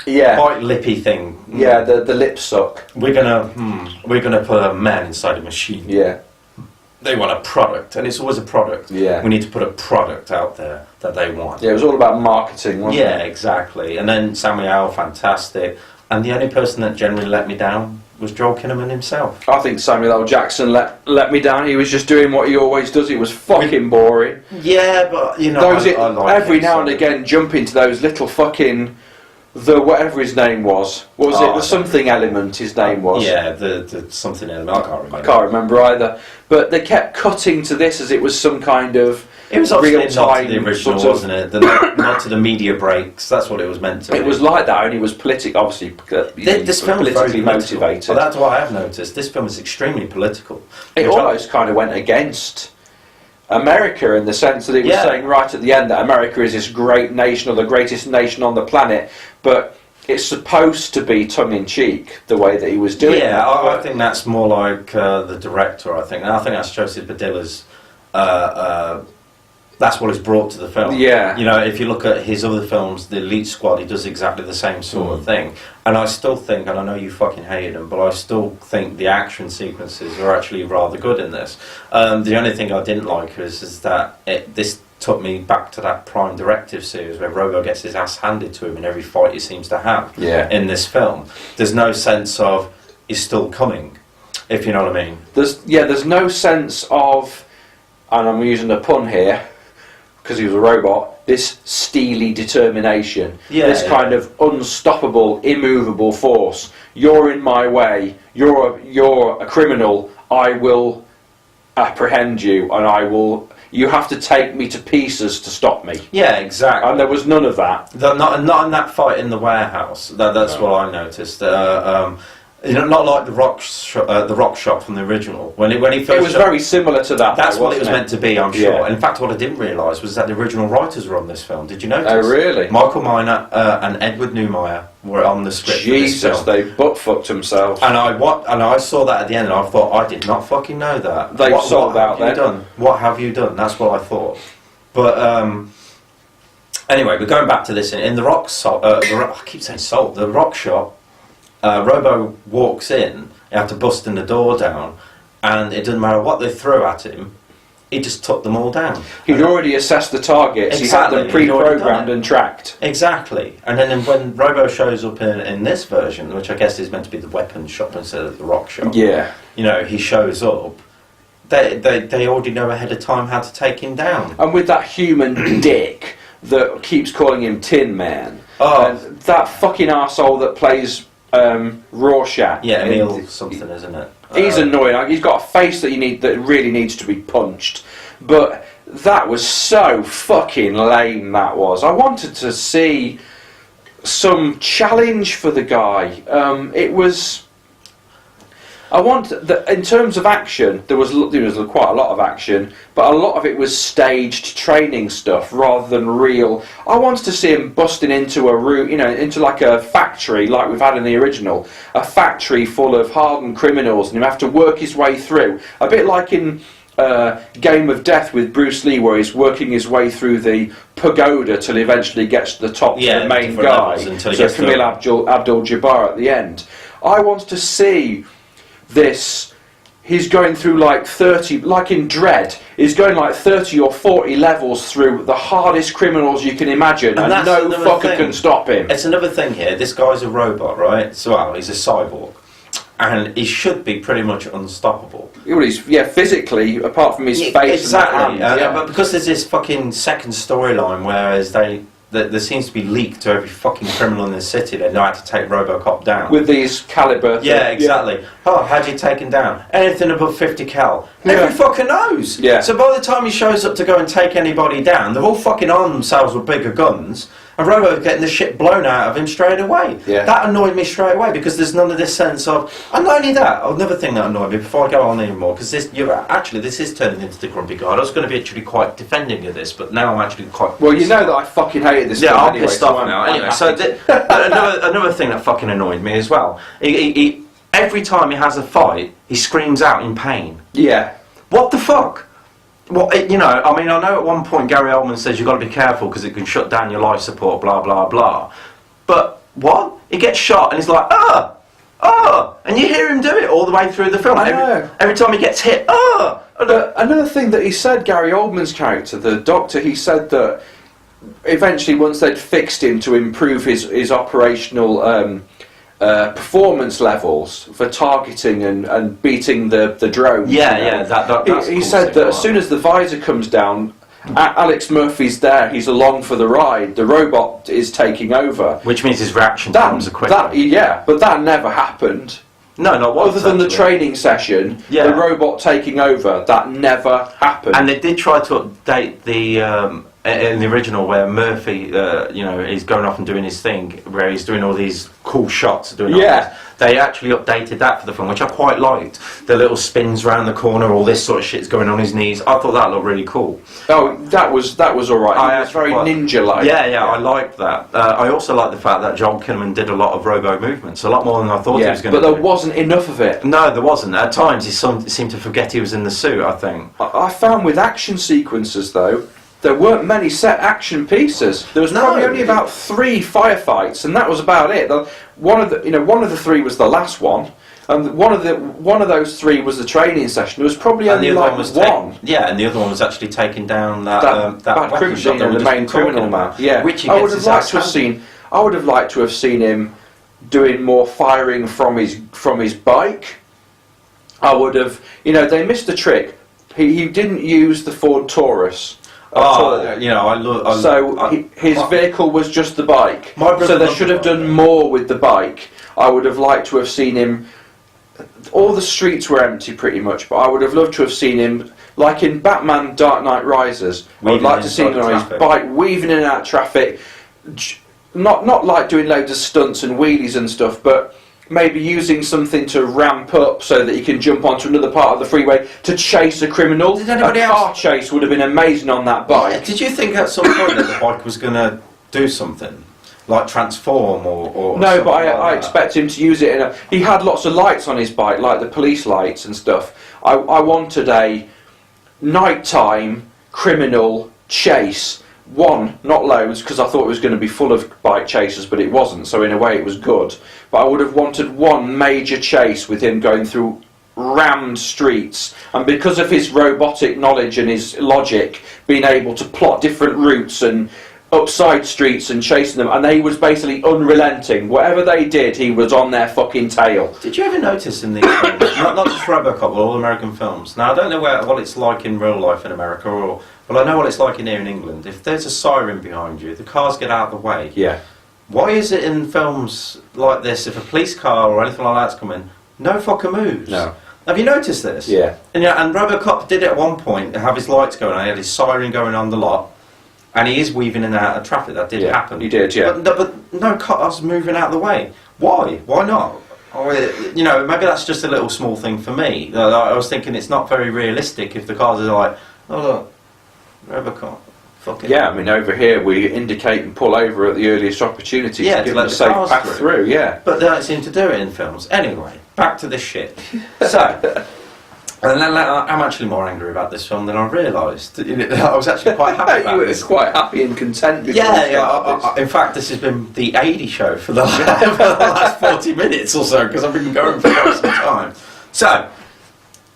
quite lippy thing. Yeah, the lip suck. We're gonna put a man inside a machine. Yeah. They want a product, and it's always a product. Yeah. We need to put a product out there that they want. Yeah, it was all about marketing, wasn't it? Yeah, exactly. And then Samuel, fantastic. And the only person that generally let me down was Joel Kinnaman himself. I think Samuel L. Jackson let me down. He was just doing what he always does. It was fucking boring. Yeah, but you know, I like every now and again jump into those little fucking whatever his name was. What was it? The something element his name was. Yeah, the something element. I can't remember. I can't remember either. But they kept cutting to this as it was some kind of it was obviously not to the original, sort of, wasn't it? Not to the media breaks. That's what it was meant to be. It was like that, only it was politically, obviously, this film politically motivated. Well, that's what I have noticed. This film is extremely political. It almost kind of went against America in the sense that it was saying right at the end that America is this great nation or the greatest nation on the planet, but it's supposed to be tongue-in-cheek the way that he was doing it. Yeah, I think that's more like the director, I think. And I think that's Joseph Badilla's that's what is brought to the film. Yeah. You know, if you look at his other films, The Elite Squad, he does exactly the same sort of thing. And I still think, and I know you fucking hated him, but I still think the action sequences are actually rather good in this. The only thing I didn't like is that this took me back to that Prime Directive series where Robo gets his ass handed to him in every fight he seems to have in this film. There's no sense of he's still coming, if you know what I mean. There's no sense of, and I'm using a pun here, because he was a robot, this steely determination, this kind of unstoppable, immovable force. You're in my way, you're a criminal, I will apprehend you, and I will you have to take me to pieces to stop me. Yeah, exactly. And there was none of that. Not in that fight in the warehouse. That's what I noticed. Not like the rock shot from the original. When he first it was very similar to that. That's what it was meant to be, I'm sure. Yeah. In fact, what I didn't realise was that the original writers were on this film. Did you notice? Oh, really? Michael Miner and Edward Newmeyer were on the script. Jesus, for this film. they butt-fucked themselves. And I saw that at the end, and I thought, I did not fucking know that. They've sold out then. Done? What have you done? That's what I thought. But anyway, we're going back to this. In the rock shot, I keep saying salt. The rock shot. Robo walks in, you have to bust in the door down, and it doesn't matter what they threw at him, he just took them all down. He'd already assessed the targets, Exactly. he had them pre-programmed and tracked. Exactly. And then when Robo shows up in this version, which I guess is meant to be the weapon shop instead of the rock shop, Yeah. he shows up, they already know ahead of time how to take him down. And with that human dick that keeps calling him Tin Man, that fucking arsehole that plays Rorschach. Yeah, Emil something, isn't it? He's annoying. He's got a face that really needs to be punched. But that was so fucking lame. That was. I wanted to see some challenge for the guy. It was. In terms of action, there was quite a lot of action, but a lot of it was staged training stuff rather than real. I wanted to see him busting into a room, into like a factory like we've had in the original, a factory full of hardened criminals, and him have to work his way through, a bit like in Game of Death with Bruce Lee, where he's working his way through the pagoda till he eventually gets to the top to the main guy. So Camille Abdul-Jabbar at the end. I wanted to see this. He's going through like 30, like in Dread, he's going like 30 or 40 levels through the hardest criminals you can imagine, and no fucker can stop him. It's another thing here, this guy's a robot, right? So, he's a cyborg, and he should be pretty much unstoppable. Well, he's, physically, apart from his face exactly. and hands, but because there's this fucking second storyline, whereas there seems to be leaked to every fucking criminal in the city. They know how to take RoboCop down with these caliber. Yeah, exactly. Oh, how'd you take him down? Anything above 50 cal. Every fucker knows. Yeah. So by the time he shows up to go and take anybody down, they've all fucking armed themselves with bigger guns, and Robo's getting the shit blown out of him straight away. Yeah. That annoyed me straight away, because there's none of this sense of. And not only that, another thing that annoyed me before I go on anymore, because this is turning into the grumpy guy. I was going to be actually quite defending of this, but now I'm actually quite. Well, you know that I fucking hated this. Yeah, I'm anyway, pissed off now. Anyway, so another thing that fucking annoyed me as well. He every time he has a fight, he screams out in pain. Yeah. What the fuck? Well, I know at one point Gary Oldman says you've got to be careful because it can shut down your life support, blah, blah, blah. But what? He gets shot and he's like, and you hear him do it all the way through the film. I know. Every time he gets hit, Another thing that he said, Gary Oldman's character, the doctor, he said that eventually once they'd fixed him to improve his operational performance levels for targeting and beating the drones. That's he said that as soon as the visor comes down, Alex Murphy's there, he's along for the ride, the robot is taking over. Which means his reaction times are quicker. But that never happened. No, not once. Other than the training session, the robot taking over, that never happened. And they did try to update in the original, where Murphy, he's going off and doing his thing, where he's doing all these cool shots. They actually updated that for the film, which I quite liked. The little spins around the corner, all this sort of shit's going on his knees. I thought that looked really cool. Oh, that was all right. It was very ninja-like. Yeah, I liked that. I also liked the fact that John Kinnaman did a lot of robo movements, a lot more than I thought he was going to do. But there wasn't enough of it. No, there wasn't. At times he seemed to forget he was in the suit, I think. I found with action sequences, though, there weren't many set action pieces. There was probably only about 3 firefights, and that was about it. One of the 3 was the last one, and one of those 3 was the training session. There was probably only like one. And the other one was actually taking down that bad weapon shop, the main criminal man. Yeah, which I would have liked to have seen him doing more firing from his bike. I would have. They missed the trick. He didn't use the Ford Taurus. His vehicle was just the bike. So they should have done more with the bike. I would have liked to have seen him. All the streets were empty pretty much, but I would have loved to have seen him like in Batman Dark Knight Rises, I would like to see him on his bike, weaving in and out of traffic, not like doing loads of stunts and wheelies and stuff, but maybe using something to ramp up so that he can jump onto another part of the freeway to chase a criminal. Did anybody a car chase would have been amazing on that bike. Yeah, did you think at some point that the bike was going to do something? Like transform or no, but like I expect him to use it he had lots of lights on his bike, like the police lights and stuff. I wanted a nighttime criminal chase. One, not loads, because I thought it was going to be full of bike chasers, but it wasn't, so in a way it was good. But I would have wanted one major chase with him going through rammed streets, and because of his robotic knowledge and his logic, being able to plot different routes and upside streets and chasing them, and he was basically unrelenting. Whatever they did, he was on their fucking tail. Did you ever notice in these films, not just RoboCop, but all American films? Now I don't know what it's like in real life in America, but I know what it's like in here in England. If there's a siren behind you, the cars get out of the way. Yeah. Why is it in films like this, if a police car or anything like that's coming, no fucker moves? No. Have you noticed this? Yeah. And RoboCop did it at one point, have his lights going on, he had his siren going on the lot. And he is weaving in and out of traffic. That did happen. He did, yeah. But no cars moving out of the way. Why? Why not? You know, maybe that's just a little small thing for me. I was thinking it's not very realistic if the cars are like, oh look, RoboCop. Fucking yeah, I mean, over here we indicate and pull over at the earliest opportunity to give them a safe path through. Yeah. But they don't seem to do it in films. Anyway, back to this shit. So. And then I'm actually more angry about this film than I realised. I was actually quite happy about this. You were quite happy and content. Yeah. In fact, this has been the Adie show for the last 40 minutes or so, because I've been going for quite some time. So,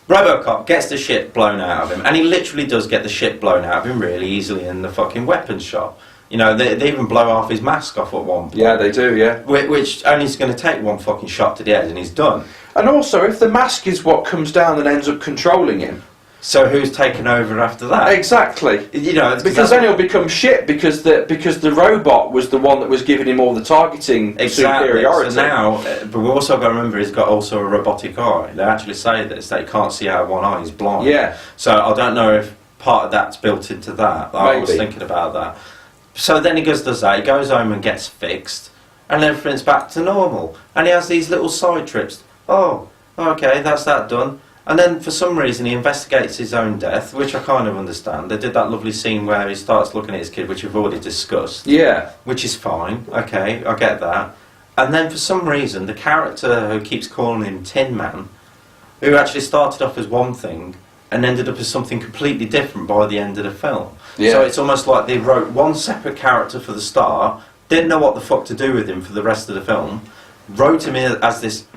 RoboCop gets the shit blown out of him, and he literally does get the shit blown out of him really easily in the fucking weapons shop. You know, they even blow half his mask off at one point. Yeah, they do, yeah. Which only is going to take one fucking shot to the head and he's done. And also, if the mask is what comes down and ends up controlling him... So who's taken over after that? Exactly. You know, because then he'll become shit, because the robot was the one that was giving him all the targeting superiority. So now, but we've also got to remember he's got also a robotic eye. They actually say this, that he can't see out of one eye, he's blind. Yeah. So I don't know if part of that's built into that. I was thinking about that. So then he does that, he goes home and gets fixed, and everything's back to normal. And he has these little side trips. Oh, okay, that's that done. And then for some reason he investigates his own death, which I kind of understand. They did that lovely scene where he starts looking at his kid, which we've already discussed. Yeah. Which is fine, okay, I get that. And then for some reason, the character who keeps calling him Tin Man, who actually started off as one thing, and ended up as something completely different by the end of the film. Yeah. So it's almost like they wrote one separate character for the start, didn't know what the fuck to do with him for the rest of the film, wrote him in as this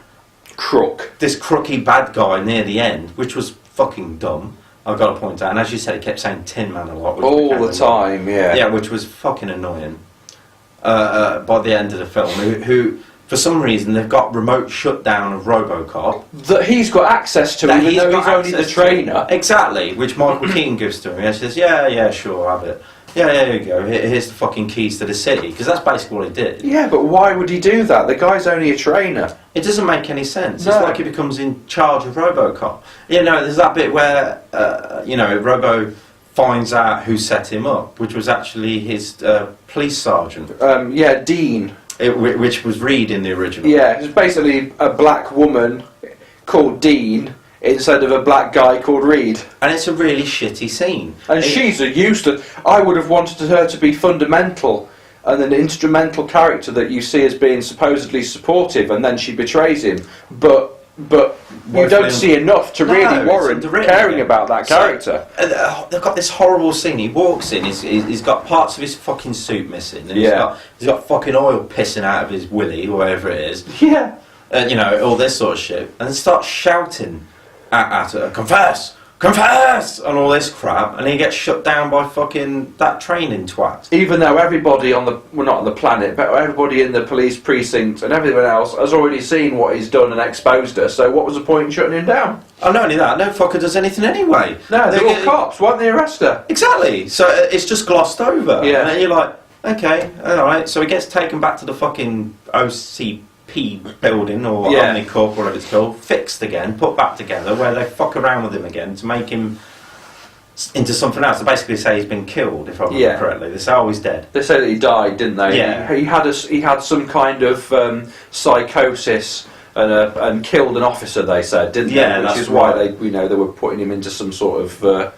crooky bad guy near the end, which was fucking dumb, I've got to point out. And as you said, he kept saying Tin Man a lot. All the time, yeah. Yeah, which was fucking annoying. By the end of the film, who for some reason they've got remote shutdown of RoboCop that he's got access to, even though he's only the trainer. Exactly, which Michael Keaton gives to him. He says, "Yeah, sure, have it. Yeah, there you go. Here's the fucking keys to the city," because that's basically what he did. Yeah, but why would he do that? The guy's only a trainer. It doesn't make any sense. No. It's like he becomes in charge of RoboCop. You know, there's that bit where Robo finds out who set him up, which was actually his police sergeant. Dean. Which was Reed in the original. Yeah, it was basically a black woman called Dean instead of a black guy called Reed. And it's a really shitty scene. And she's a useless... I would have wanted her to be fundamental and an instrumental character that you see as being supposedly supportive, and then she betrays him. But you don't see enough to really warrant caring about that character. So, they've got this horrible scene. He walks in, he's got parts of his fucking suit missing. And he's got fucking oil pissing out of his willy, or whatever it is. Yeah. All this sort of shit. And starts shouting at her, confess! Confess! And all this crap. And he gets shut down by fucking that training twat. Even though everybody on the... Well, not on the planet, but everybody in the police precinct and everyone else has already seen what he's done and exposed her, so what was the point in shutting him down? Oh, not only that, no fucker does anything anyway. No, they're all cops. Why don't they arrest her? Exactly. So it's just glossed over. Yeah. And then you're like, okay, alright. So he gets taken back to the fucking OCP building, or Omnicorp, whatever it's called, fixed again, put back together, where they fuck around with him again to make him into something else. They basically say he's been killed, if I remember correctly. They say, oh, he's dead. They say that he died, didn't they? Yeah. He had some kind of psychosis and killed an officer. They said, didn't they? Which is why they were putting him into some sort of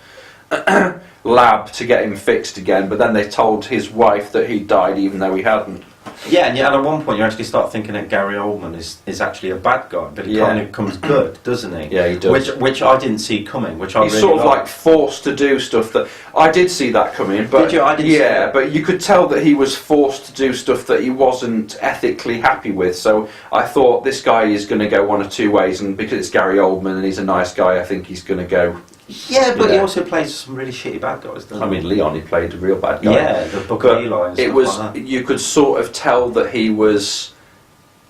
lab to get him fixed again. But then they told his wife that he died, even though he hadn't. Yeah, and at one point you actually start thinking that Gary Oldman is actually a bad guy, but he kind of becomes good, doesn't he? Yeah, he does. Which I didn't see coming. He's sort of like forced to do stuff that I did see that coming. But did you? I didn't see it. But you could tell that he was forced to do stuff that he wasn't ethically happy with. So I thought this guy is going to go one of two ways, and because it's Gary Oldman and he's a nice guy, I think he's going to go. Yeah, but he also plays some really shitty bad guys, doesn't he? I mean, Leon, he played a real bad guy. Yeah, the Book of Eli and it stuff was, like that. you could sort of tell that he was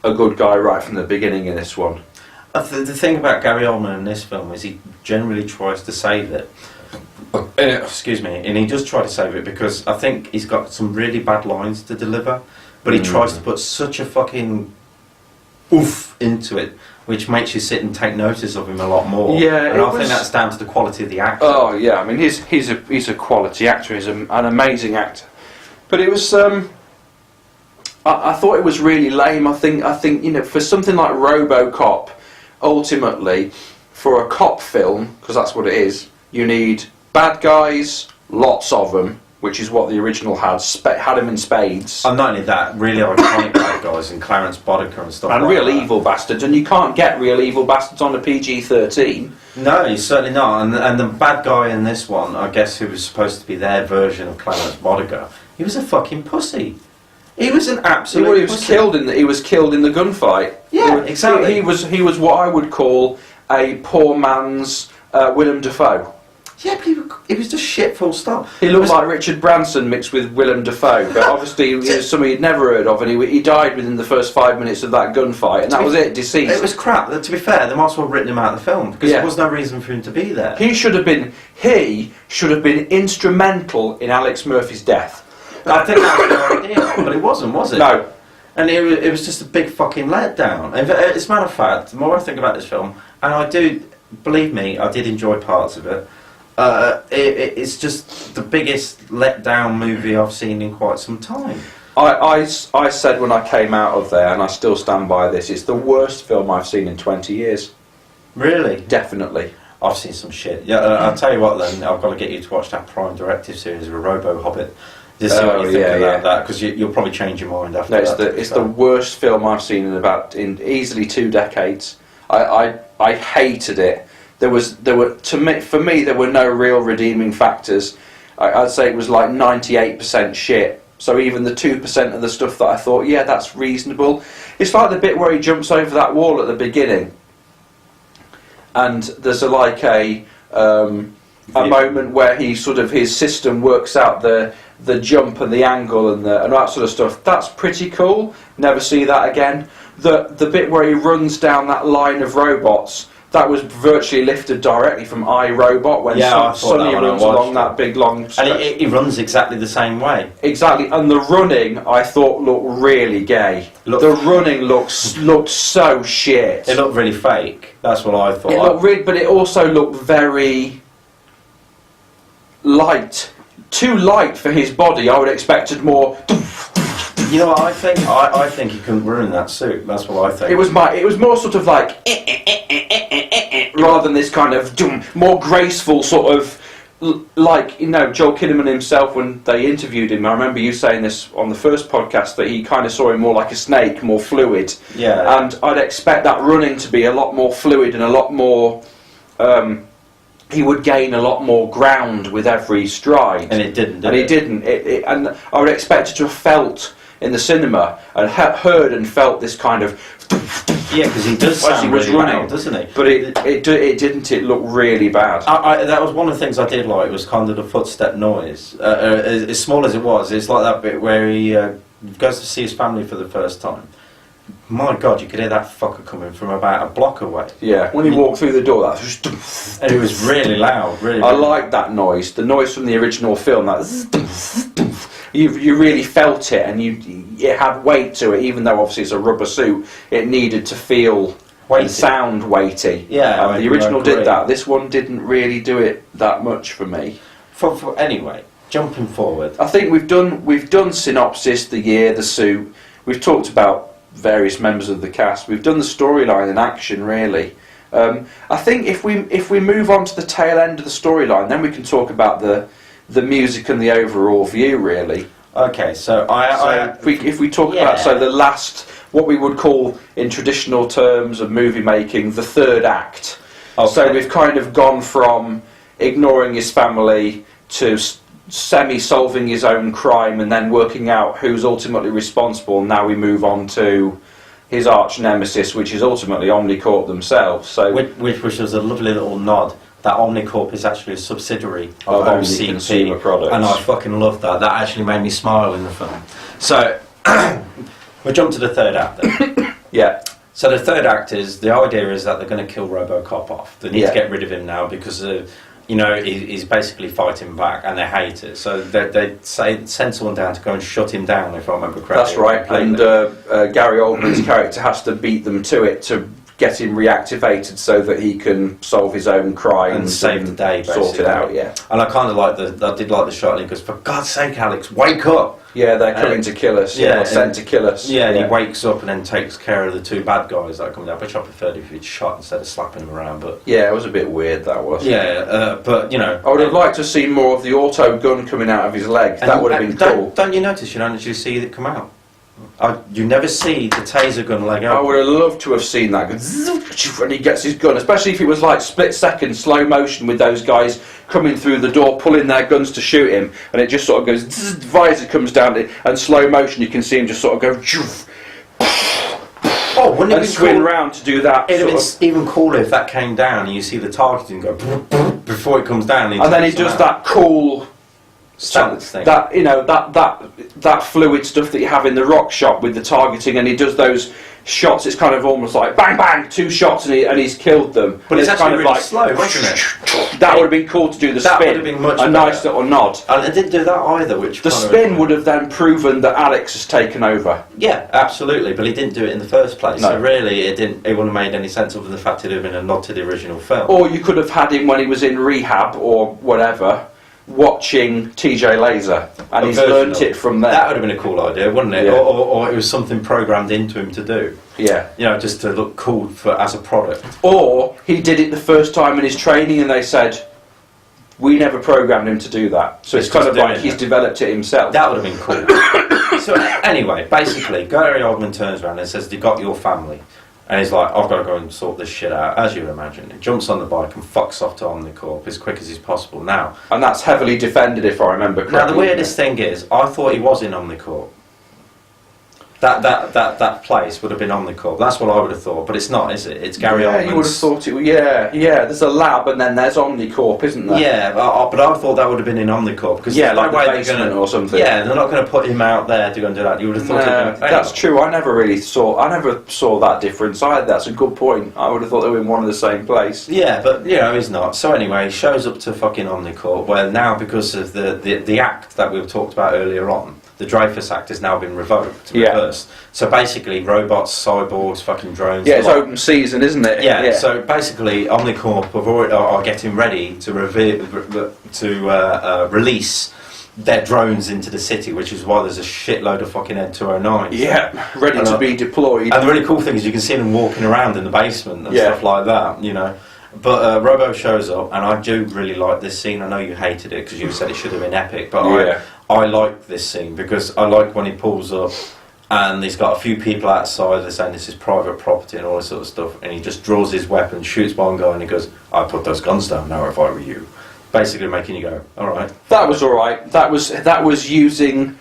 a good guy right from the beginning in this one. The thing about Gary Oldman in this film is he generally tries to save it. Excuse me, and he does try to save it because I think he's got some really bad lines to deliver, but he tries to put such a fucking oof into it, which makes you sit and take notice of him a lot more. Yeah, and I think that's down to the quality of the actor. Oh yeah, I mean he's a quality actor. He's an amazing actor. But it was I thought it was really lame. I think for something like RoboCop, ultimately for a cop film, because that's what it is, you need bad guys, lots of them, which is what the original had him in spades. And not only that, really iconic bad guys and Clarence Boddicker and stuff and like real that. evil bastards, and you can't get real evil bastards on a PG-13. No, you're certainly not. And the bad guy in this one, I guess, who was supposed to be their version of Clarence Boddicker, he was a fucking pussy. He was an absolute pussy. He was killed in the gunfight. Yeah, exactly. He was what I would call a poor man's Willem Dafoe. Yeah, but he was just shit, full stop. He looked like Richard Branson mixed with Willem Dafoe, but obviously he was somebody he'd never heard of, and he died within the first 5 minutes of that gunfight, and that was it, deceased. It was crap. To be fair, they might as well have written him out of the film, because there was no reason for him to be there. He should have been instrumental in Alex Murphy's death. I think that was the idea, but it wasn't, was it? No. And it was just a big fucking letdown. As a matter of fact, the more I think about this film, and I do, believe me, I did enjoy parts of it, it's just the biggest letdown movie I've seen in quite some time. I said when I came out of there, and I still stand by this, it's the worst film I've seen in 20 years. Really? Definitely. I've seen some shit. Yeah, I'll tell you what then, I've got to get you to watch that Prime Directive series of Robo Hobbit. Just see what you think about that, because you'll probably change your mind after that. It's the worst film I've seen in easily 2 decades. I hated it. For me there were no real redeeming factors. I'd say it was like 98% shit. So even the 2% of the stuff that I thought, yeah, that's reasonable. It's like the bit where he jumps over that wall at the beginning, and there's a moment where he his system works out the jump and the angle and that sort of stuff. That's pretty cool. Never see that again. The bit where he runs down that line of robots, that was virtually lifted directly from iRobot when Sonny runs along that big long stretch. And he runs exactly the same way. Exactly, and the running I thought looked really gay. The running looked so shit. It looked really fake. That's what I thought. It looked really, but it also looked very light. Too light for his body. I would have expected more. You know what I think? I think he couldn't ruin that suit. That's what I think. It was more sort of like rather than this kind of more graceful sort of, like, Joel Kinnaman himself when they interviewed him. I remember you saying this on the first podcast, that he kind of saw him more like a snake, more fluid. Yeah. And I'd expect that running to be a lot more fluid and a lot more. He would gain a lot more ground with every stride. And it didn't. He didn't. And I would expect it to have felt in the cinema and heard and felt this kind of. Yeah, because he does sound really loud, doesn't he? But it didn't. It looked really bad. That was one of the things I did like, was kind of the footstep noise. As small as it was, it's like that bit where he goes to see his family for the first time. My God, you could hear that fucker coming from about a block away. Yeah, when he walked through the door, that was. And it was really loud. Really. I like that noise. The noise from the original film. That. You really felt it, and it had weight to it, even though obviously it's a rubber suit. It needed to feel weighty. and sound weighty. Yeah, the original did that. This one didn't really do it that much for me. Anyway, jumping forward, I think we've done synopsis, the year, the suit. We've talked about various members of the cast. We've done the storyline and action, really. I think if we move on to the tail end of the storyline, then we can talk about the music and the overall view, really. Okay, so if we talk about the last, what we would call in traditional terms of movie making, the third act. Okay. So we've kind of gone from ignoring his family to semi-solving his own crime and then working out who's ultimately responsible. Now we move on to his arch nemesis, which is ultimately Omnicorp themselves. So which was a lovely little nod. That Omnicorp is actually a subsidiary of Omni Consumer Products, and I fucking love that. That actually made me smile in the film. So we'll jump to the third act then. Yeah. So the third act is, the idea is that they're going to kill RoboCop off. They need to get rid of him now because he's basically fighting back, and they hate it. So they send someone down to go and shut him down, if I remember correctly. That's right. And Gary Oldman's character has to beat them to it to get him reactivated so that he can solve his own crimes and save the day, basically. Sort it out, yeah. And I kind of I did like the shot, and he goes, "For God's sake, Alex, wake up!" Yeah, they're coming to kill us. Yeah, sent to kill us. Yeah, and he wakes up and then takes care of the two bad guys that are coming down, which I preferred if he'd shot instead of slapping them around. But yeah, it was a bit weird, that was. Yeah, but I would have liked to see more of the auto gun coming out of his leg. That would have been cool. Don't you notice? You don't actually see it come out. You never see the taser gun leg out. I would have loved to have seen that. And he gets his gun, especially if it was like split second slow motion with those guys coming through the door, pulling their guns to shoot him, and it just sort of goes, visor comes down, and slow motion you can see him just sort of go, wouldn't it be swing cool? Round to do that. It'd have been even cooler if that came down and you see the targeting go before it comes down. And then he does that cool stance thing. That that fluid stuff that you have in the Rock shot with the targeting, and he does those shots. It's kind of almost like bang bang, 2 shots, and he's killed them. But it's actually kind of really like slow, wasn't it? That would have been cool to do the spin. That would have been much better. Nice little nod. And it didn't do that either. Which the spin would have then proven that Alex has taken over. Yeah, absolutely. But he didn't do it in the first place. No. So really, it wouldn't have made any sense other than the fact it had been a nod to the original film. Or you could have had him when he was in rehab or whatever, watching TJ Laser, and he's learnt it from there. That would have been a cool idea, wouldn't it? Yeah. Or it was something programmed into him to do. Yeah. Just to look cool as a product. Or he did it the first time in his training, and they said, "We never programmed him to do that." So it's kind of like he's developed it himself. That would have been cool. So anyway, basically, Gary Oldman turns around and says, "They got your family." And he's like, "I've got to go and sort this shit out," as you would imagine. He jumps on the bike and fucks off to Omnicorp as quick as is possible now. And that's heavily defended, if I remember correctly. Now, the weirdest thing is, I thought he was in Omnicorp. That place would have been Omnicorp. That's what I would have thought, but it's not, is it? It's Gary Oldman's. Yeah, you would have thought it. Yeah. There's a lab, and then there's Omnicorp, isn't there? Yeah, but I thought that would have been in Omnicorp because like the basement or something. Yeah, they're not going to put him out there to go and do that. You would have thought. That's true. I never saw that difference either. That's a good point. I would have thought they were in one and the same place. Yeah, but he's not. So anyway, he shows up to fucking Omnicorp, where now, because of the act that we talked about earlier on, the Dreyfus Act has now been revoked, reversed. So basically, robots, cyborgs, fucking drones. Yeah, it's open season, isn't it? Yeah. So basically, Omnicorp are getting ready to release their drones into the city, which is why there's a shitload of fucking Ed 209s. Yeah, ready to be deployed. And the really cool thing is you can see them walking around in the basement and stuff like that, But Robo shows up, and I do really like this scene. I know you hated it because you said it should have been epic, but I like this scene because I like when he pulls up and he's got a few people outside. They're saying this is private property and all this sort of stuff, and he just draws his weapon, shoots one guy, and he goes, "I'd put those guns down now if I were you." Basically making you go, all right. That was all right. That was using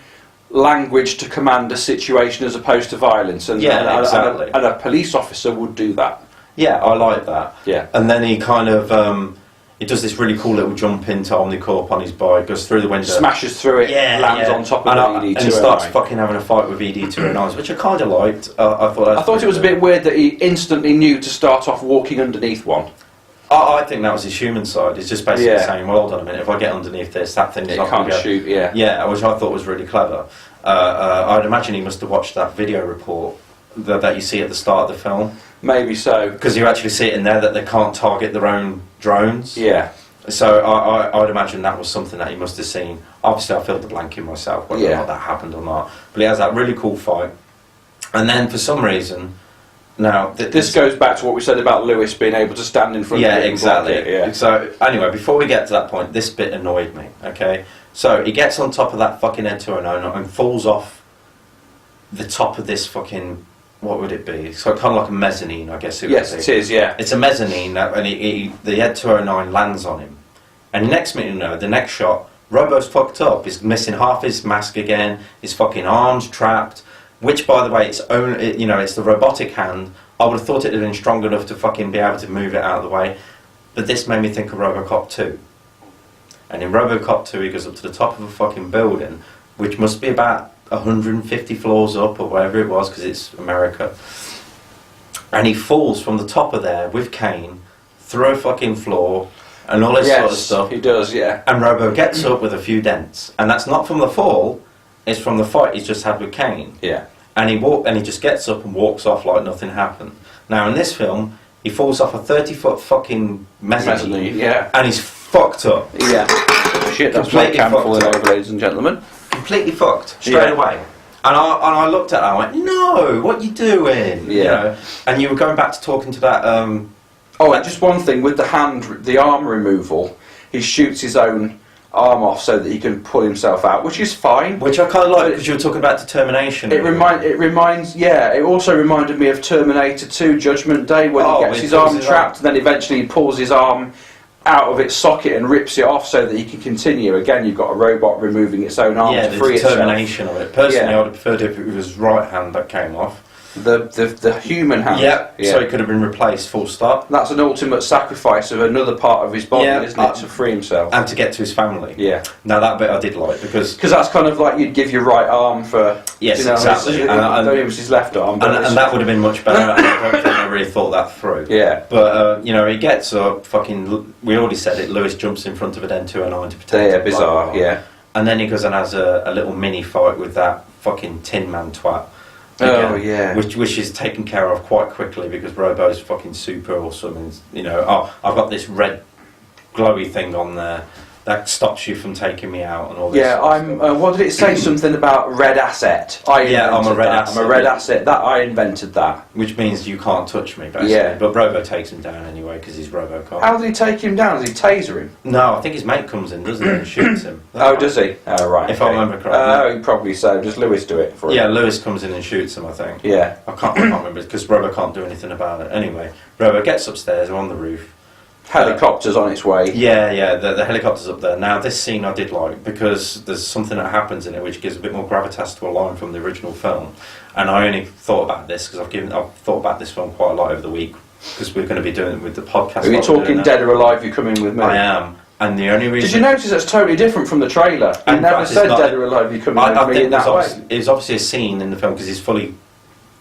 language to command a situation as opposed to violence, and exactly. And a police officer would do that. Yeah, I like that. Yeah. And then he kind of he does this really cool little jump into Omnicorp on his bike, goes through the window, smashes through it, lands on top of ED209, and starts fucking having a fight with ED209s, which I kind of liked. I thought it was a bit weird that he instantly knew to start off walking underneath one. I think that was his human side. He's just basically saying, "Well, hold on a minute. If I get underneath this, that thing's not going to go." Shoot. Yeah. Yeah, which I thought was really clever. I'd imagine he must have watched that video report that you see at the start of the film. Maybe so. Because you actually see it in there that they can't target their own drones. Yeah. So I'd imagine that was something that he must have seen. Obviously, I filled the blank in myself, whether or not that happened or not. But he has that really cool fight. And then, for some reason, now... This goes back to what we said about Lewis being able to stand in front of it. Exactly. And block it, yeah. So, anyway, before we get to that point, this bit annoyed me, okay? So, he gets on top of that fucking Ed 209 and falls off the top of this fucking... What would it be? So kind of like a mezzanine, I guess it would be. Yes, it is, yeah. It's a mezzanine, and the Ed 209 lands on him. And next minute, the next shot, Robo's fucked up. He's missing half his mask again. His fucking arm's trapped. Which, by the way, it's the robotic hand. I would have thought it had been strong enough to fucking be able to move it out of the way. But this made me think of RoboCop 2. And in RoboCop 2, he goes up to the top of a fucking building, which must be about 150 floors up or whatever it was, because it's America, and he falls from the top of there with Kane through a fucking floor and all this sort of stuff. He does, yeah. And Robo gets up with a few dents, and that's not from the fall; it's from the fight he's just had with Kane. Yeah. And he just gets up and walks off like nothing happened. Now in this film, he falls off a 30-foot fucking mezzanine, yeah, and he's fucked up. Yeah. Shit, that's my camp falling over, ladies and gentlemen. Completely fucked straight away, and I looked at it. I went, "No, what you doing?" Yeah. You know? And you were going back to talking to that. Oh, and just one thing with the arm removal, he shoots his own arm off so that he can pull himself out, which is fine. Which I kind of like because you were talking about determination. It reminds. Yeah, it also reminded me of Terminator 2: Judgment Day when he gets his arm trapped, and then eventually he pulls his arm out of its socket and rips it off so that he can continue. Again, you've got a robot removing its own arm to free itself. Yeah, the determination of it. Personally, I would have preferred if it was his right hand that came off. The human hand. Yeah, so it could have been replaced, full stop. That's an ultimate sacrifice of another part of his body, isn't it, to free himself. And to get to his family. Yeah. Now that bit I did like, because that's kind of like you'd give your right arm for... Yes, exactly. It was his left arm. And that would have been much better. I don't think I really thought that through. Yeah. But, he gets up, fucking... We already said it, Lewis jumps in front of an N209 to protect him. Yeah, bizarre, yeah. And then he goes and has a little mini fight with that fucking Tin Man twat. Again, oh yeah, which is taken care of quite quickly because Robo's fucking super awesome, and I've got this red glowy thing on there that stops you from taking me out and all this. Yeah, what did it say? Something about red asset. I'm a red asset. I'm a red asset. That I invented that. Which means you can't touch me, basically. Yeah. But Robo takes him down anyway because he's RoboCop. How did he take him down? Does he taser him? No, I think his mate comes in, doesn't he, and shoots him. Does he? Oh, right. If I remember correctly. Probably so. Does Lewis do it for him? Yeah, Lewis comes in and shoots him, I think. Yeah. I can't remember because Robo can't do anything about it. Anyway, Robo gets upstairs, on the roof. Helicopter's on its way. Yeah, the helicopter's up there. Now, this scene I did like because there's something that happens in it which gives a bit more gravitas to a line from the original film. And I only thought about this because I've thought about this film quite a lot over the week because we're going to be doing it with the podcast. Are you talking Dead or Alive? You're coming with me. I am. And the only reason... Did you notice that's totally different from the trailer? He never said Dead or Alive, you're coming with me in that way. It was obviously a scene in the film because he's fully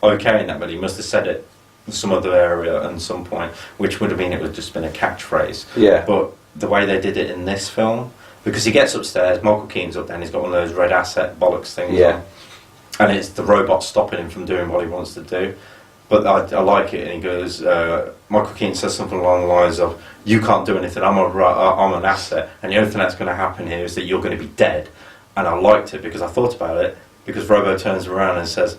okay in that, but he must have said it some other area at some point, which would have been, it would have just been a catchphrase. Yeah. But the way they did it in this film, because he gets upstairs, Michael Keaton's up there, and he's got one of those red asset bollocks things on, and it's the robot stopping him from doing what he wants to do. But I like it, and he goes, Michael Keaton says something along the lines of, "You can't do anything, I'm an asset, and the only thing that's going to happen here is that you're going to be dead." And I liked it because I thought about it, because Robo turns around and says,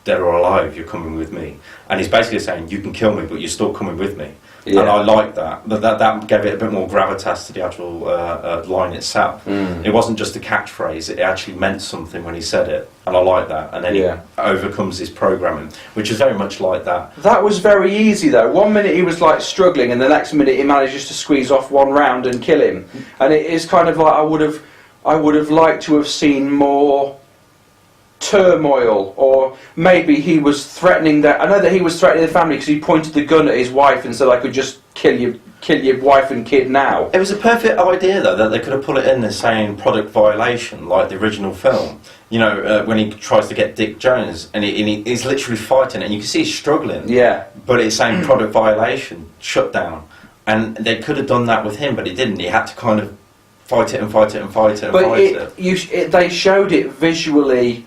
"Dead or alive, you're coming with me." And he's basically saying, you can kill me, but you're still coming with me. Yeah. And I like that. That gave it a bit more gravitas to the actual line itself. It wasn't just a catchphrase, it actually meant something when he said it. And I like that. And then he overcomes his programming, which is very much like that. That was very easy though. 1 minute he was like struggling, and the next minute he manages to squeeze off one round and kill him. And it is kind of like I would have liked to have seen more turmoil, or maybe he was threatening that. I know that he was threatening the family because he pointed the gun at his wife and said, "I could just kill your wife and kid now." It was a perfect idea though that they could have put it in there saying product violation like the original film. When he tries to get Dick Jones and he's literally fighting it and you can see he's struggling. Yeah. But it's saying product violation, shut down. And they could have done that with him, but he didn't. He had to kind of fight it and fight it and fight it and fight it. They showed it visually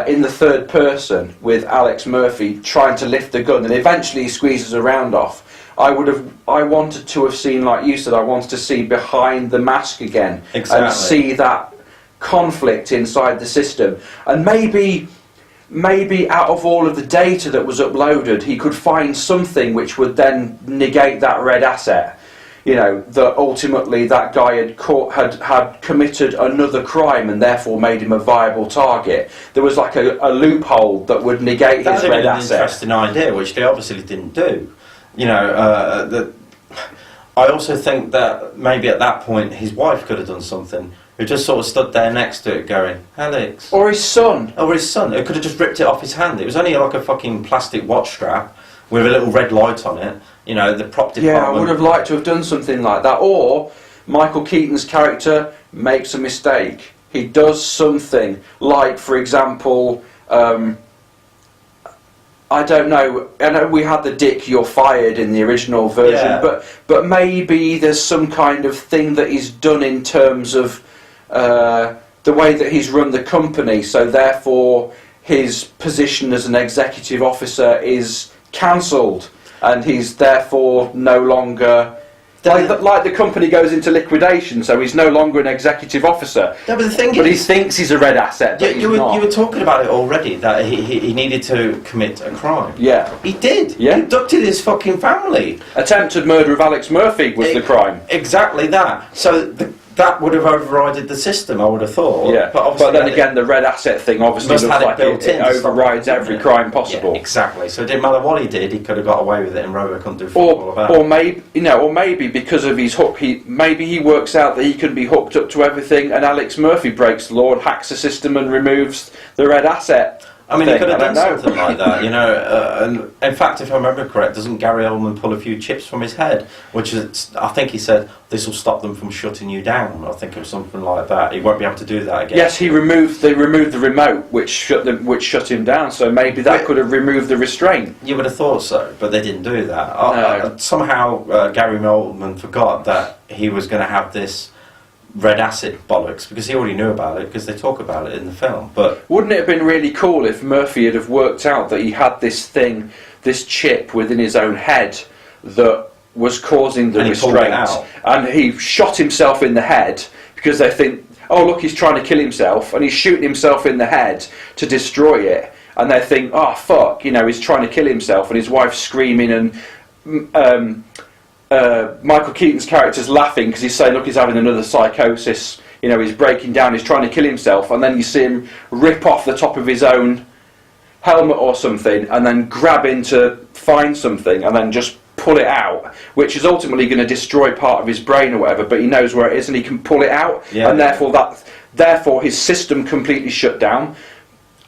in the third person with Alex Murphy trying to lift the gun, and eventually he squeezes a round off. I wanted to have seen, like you said, I wanted to see behind the mask again, Exactly. and see that conflict inside the system, and maybe out of all of the data that was uploaded, he could find something which would then negate that red asset. You know, that ultimately that guy had committed another crime and therefore made him a viable target. There was like a loophole that would negate his red asset. That's an interesting idea, which they obviously didn't do. You know, I also think that maybe at that point his wife could have done something. Who just sort of stood there next to it going, Alex. Or his son. Or his son. It could have just ripped it off his hand. It was only like a fucking plastic watch strap with a little red light on it. You know, the prop department. Yeah, I would have liked to have done something like that. Or Michael Keaton's character makes a mistake. He does something like, for example, I don't know. I know we had the "Dick, you're fired" in the original version, but maybe there's some kind of thing that he's done in terms of the way that he's run the company. So therefore, his position as an executive officer is cancelled, and he's therefore no longer. Like the company goes into liquidation, so he's no longer an executive officer. No, but the thing but is, he thinks he's a red asset. But you were talking about it already, that he needed to commit a crime. Yeah. He did. Yeah. He abducted his fucking family. Attempted murder of Alex Murphy was the crime. Exactly that. So that would have overrided the system, I would have thought. Yeah. But then again, the red asset thing obviously looks like it overrides every crime possible. Yeah, exactly. So it didn't matter what he did, he could have got away with it, and Robo couldn't do all of that. Or maybe because of his hook, maybe he works out that he can be hooked up to everything, and Alex Murphy breaks the law and hacks the system and removes the red asset. I mean, he could have done something like that, you know. And in fact, if I remember correct, doesn't Gary Oldman pull a few chips from his head? Which is, I think he said, this will stop them from shutting you down. I think it was something like that. He won't be able to do that again. Yes, they removed the remote, which shut him down. So maybe that could have removed the restraint. You would have thought so, but they didn't do that. Somehow Gary Oldman forgot that he was going to have this red acid bollocks, because he already knew about it, because they talk about it in the film. But wouldn't it have been really cool if Murphy had have worked out that he had this chip within his own head that was causing the restraint, and he shot himself in the head because they think, oh look, he's trying to kill himself, and he's shooting himself in the head to destroy it, and they think, oh fuck, you know, he's trying to kill himself, and his wife's screaming, and Michael Keaton's character's laughing because he's saying, look, he's having another psychosis, you know, he's breaking down, he's trying to kill himself, and then you see him rip off the top of his own helmet or something, and then grab in to find something, and then just pull it out, which is ultimately going to destroy part of his brain or whatever, but he knows where it is and he can pull it out, and therefore his system completely shut down,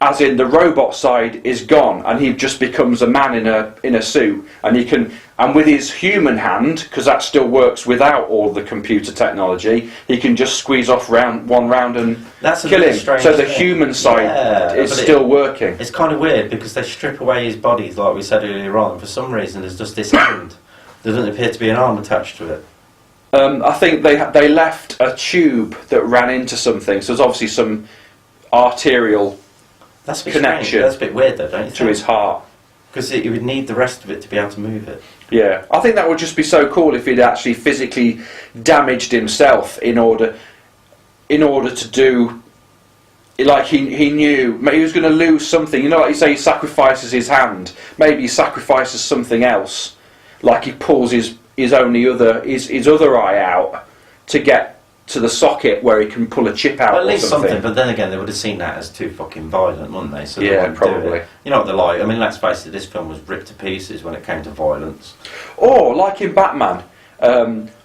as in the robot side is gone, and he just becomes a man in a suit, and he can, and with his human hand, because that still works without all the computer technology, he can just squeeze off one round and kill him. So the human side is still working. It's kind of weird because they strip away his body, like we said earlier on, and for some reason there's just this hand. There doesn't appear to be an arm attached to it. I think they left a tube that ran into something, so there's obviously some arterial connection. That's a bit weird though, don't you think? To his heart. Because you would need the rest of it to be able to move it. Yeah, I think that would just be so cool if he'd actually physically damaged himself in order to do, like he knew maybe he was going to lose something. You know, like you say, he sacrifices his hand. Maybe he sacrifices something else, like he pulls his other eye out to get to the socket where he can pull a chip out. Well, at least something. But then again, they would have seen that as too fucking violent, wouldn't they? So yeah, probably. You know what they're like. I mean, let's face it. This film was ripped to pieces when it came to violence. Or like in Batman,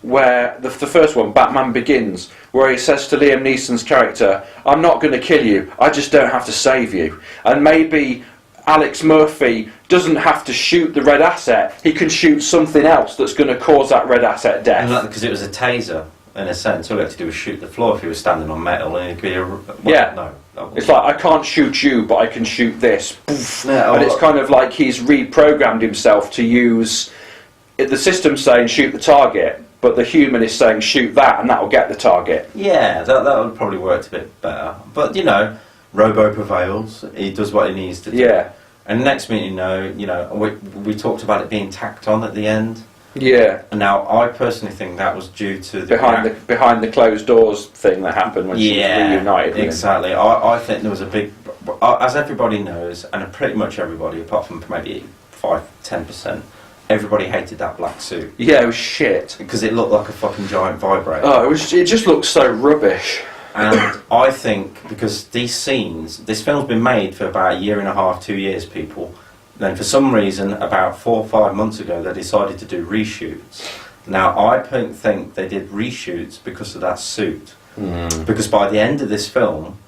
where the first one, Batman Begins, where he says to Liam Neeson's character, "I'm not going to kill you. I just don't have to save you." And maybe Alex Murphy doesn't have to shoot the red asset. He can shoot something else that's going to cause that red asset death. Because it was a taser. In a sense, all he had to do was shoot the floor if he was standing on metal, and he'd be No. It's like, I can't shoot you, but I can shoot this. Yeah, and it's kind of like he's reprogrammed himself to use the system saying shoot the target, but the human is saying shoot that, and that will get the target. Yeah, that would probably work a bit better. But you know, Robo prevails. He does what he needs to do. Yeah. And next minute, you know, we talked about it being tacked on at the end. Yeah. And now, I personally think that was due to behind the closed doors thing that happened when she was reunited. Exactly. I think there was a big, as everybody knows, and pretty much everybody, apart from maybe 5-10%, everybody hated that black suit. Yeah, it was shit because it looked like a fucking giant vibrator. Oh, it just looked so rubbish. And I think because these scenes, this film's been made for about 1.5 years, 2 years, people. Then for some reason, about 4 or 5 months ago, they decided to do reshoots. Now, I don't think they did reshoots because of that suit. Because by the end of this film,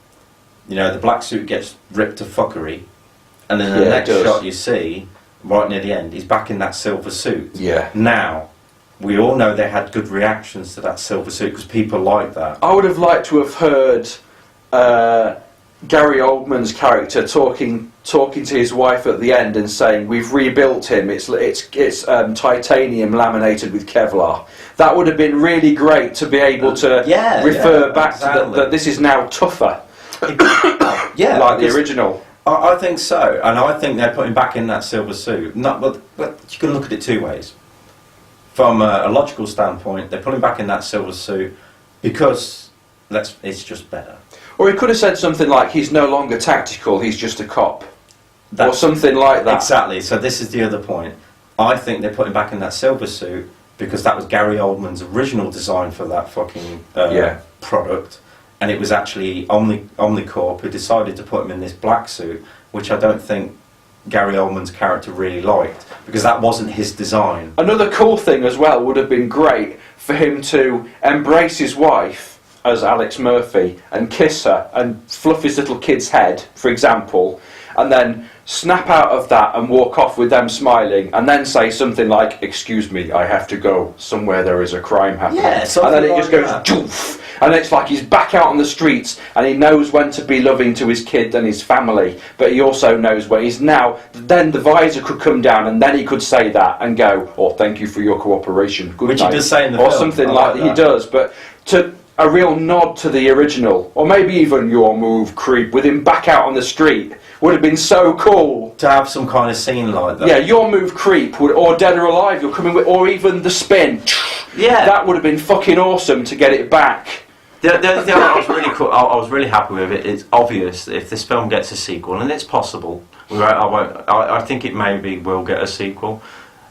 you know, the black suit gets ripped to fuckery, and then the next shot you see, right near the end, he's back in that silver suit. Yeah. Now, we all know they had good reactions to that silver suit because people like that. I would have liked to have heard Gary Oldman's character talking to his wife at the end and saying, "We've rebuilt him. It's titanium laminated with Kevlar." That would have been really great to be able to refer back to that. This is now tougher. Like the original. I think so, and I think they're putting back in that silver suit. But you can look at it two ways. From a logical standpoint, they're putting back in that silver suit because it's just better. Or he could have said something like, "He's no longer tactical, he's just a cop." Or something like that. Exactly, so this is the other point. I think they're putting back in that silver suit because that was Gary Oldman's original design for that fucking product. And it was actually Omnicorp who decided to put him in this black suit, which I don't think Gary Oldman's character really liked, because that wasn't his design. Another cool thing as well would have been great for him to embrace his wife as Alex Murphy and kiss her and fluff his little kid's head, for example, and then snap out of that and walk off with them smiling, and then say something like, "Excuse me, I have to go. Somewhere there is a crime happening." Yeah, and then it just goes that. doof, and it's like he's back out on the streets and he knows when to be loving to his kid and his family, but he also knows where he's now. Then the visor could come down and then he could say that and go, "Oh, thank you for your cooperation. Good Which night." he does say in the or film. something like that. He does, but to a real nod to the original, or maybe even "Your move, creep," with him back out on the street, would have been so cool. To have some kind of scene like that. Yeah, "Your move, creep," or "Dead or Alive," you're coming with, or even the spin. Yeah, that would have been fucking awesome to get it back. The only thing I was really cool, I was really happy with it. It's obvious that if this film gets a sequel, and it's possible, I think it maybe will get a sequel.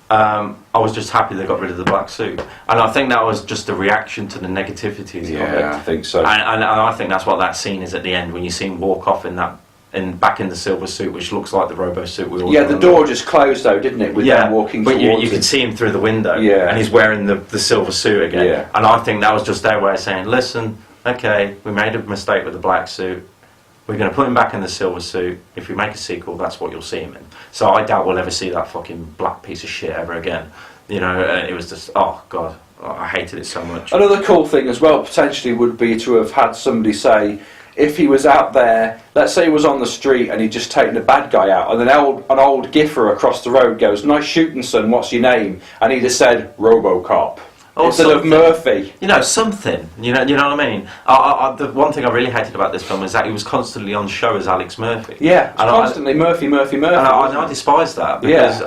I was just happy they got rid of the black suit, and I think that was just a reaction to the negativities of it. Yeah, I think so. And I think that's what that scene is at the end when you see him walk off back in the silver suit, which looks like the Robo suit we all. Yeah, the door just closed though, didn't it? With them walking but towards you could see him through the window. Yeah. And he's wearing the silver suit again. Yeah. And I think that was just their way of saying, "Listen, okay, we made a mistake with the black suit. We're going to put him back in the silver suit. If we make a sequel, that's what you'll see him in." So I doubt we'll ever see that fucking black piece of shit ever again. You know, it was just, oh god, I hated it so much. Another cool thing as well potentially would be to have had somebody say, if he was out there, let's say he was on the street and he'd just taken a bad guy out, and an old giffer across the road goes, "Nice shooting, son, what's your name?" And he'd have said RoboCop. Or instead of Murphy. You know, something. You know what I mean? The one thing I really hated about this film is that he was constantly on show as Alex Murphy. Yeah, constantly Murphy. And I despise that, because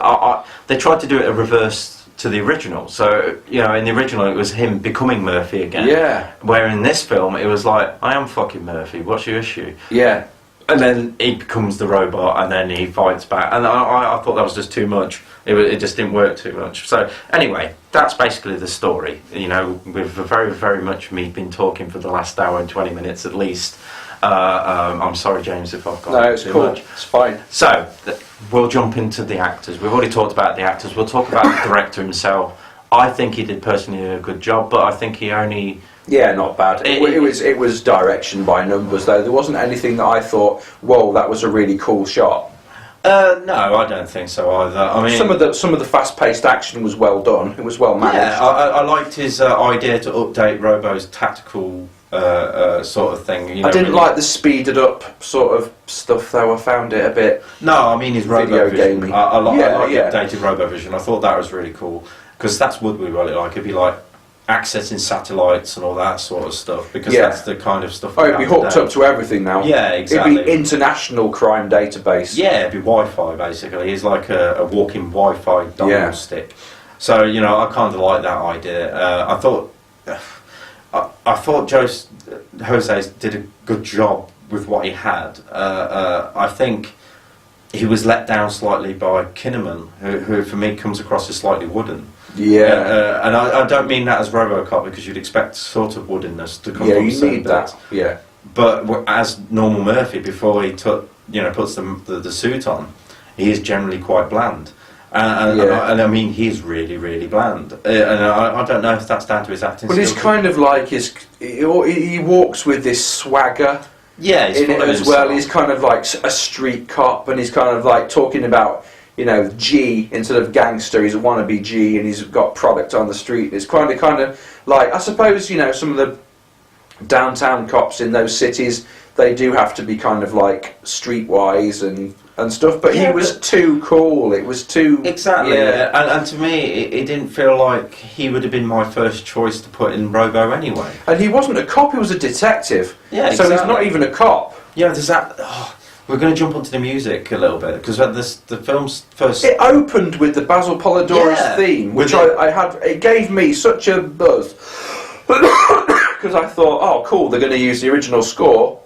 they tried to do it a reverse to the original. So, you know, in the original it was him becoming Murphy again. Yeah. Where in this film it was like, "I am fucking Murphy, what's your issue?" Yeah. And then he becomes the robot, and then he fights back. And I thought that was just too much. It just didn't work too much. So anyway, that's basically the story. You know, with very, very much me been talking for the last hour and 20 minutes at least. I'm sorry, James, if I've got it's too cool. much. It's fine. So we'll jump into the actors. We've already talked about the actors. We'll talk about the director himself. I think he did personally a good job, but I think he only... Yeah, not bad. It was direction by numbers, though. There wasn't anything that I thought, "Whoa, that was a really cool shot." No, I don't think so either. I mean, some of the fast-paced action was well done. It was well managed. Yeah, I liked his idea to update Robo's tactical sort of thing. You know, I didn't like the speeded up sort of stuff, though. I found it a bit. No, I mean his video RoboVision. I like yeah. the updated RoboVision. I thought that was really cool, because that's what we really like. If you like accessing satellites and all that sort of stuff, because Yeah. that's the kind of stuff. Oh, it'd be hooked up to everything now. Yeah, exactly. It'd be international crime database. Yeah, it'd be Wi-Fi basically. He's like a walking Wi-Fi diagnostic. So you know, I kind of like that idea. I thought Jose did a good job with what he had. I think he was let down slightly by Kinnaman, who for me comes across as slightly wooden. Yeah. And I don't mean that as RoboCop, because you'd expect sort of woodenness to come from you certain need that. bits. Yeah. But as normal Murphy, before he puts the suit on, he is generally quite bland. And I mean, he's really, really bland. And I don't know if that's down to his acting But skills. it's kind of like he walks with this swagger. Yeah, he's in it full of as well. himself. He's kind of like a street cop, and he's kind of like talking about, you know, G instead of gangster. He's a wannabe G, and he's got product on the street. It's kind of like, I suppose, you know, some of the downtown cops in those cities, they do have to be kind of like streetwise and stuff. But Yeah, he was too cool. It was too Exactly, Yeah. and to me, it didn't feel like he would have been my first choice to put in Robo anyway. And he wasn't a cop. He was a detective. Yeah, So he's exactly. not even a cop. Yeah, there's that. Oh, we're going to jump onto the music a little bit, because the film's first. It opened with the Basil Polidorus Yeah, theme, with which I had. It gave me such a buzz because I thought, oh, cool, they're going to use the original score,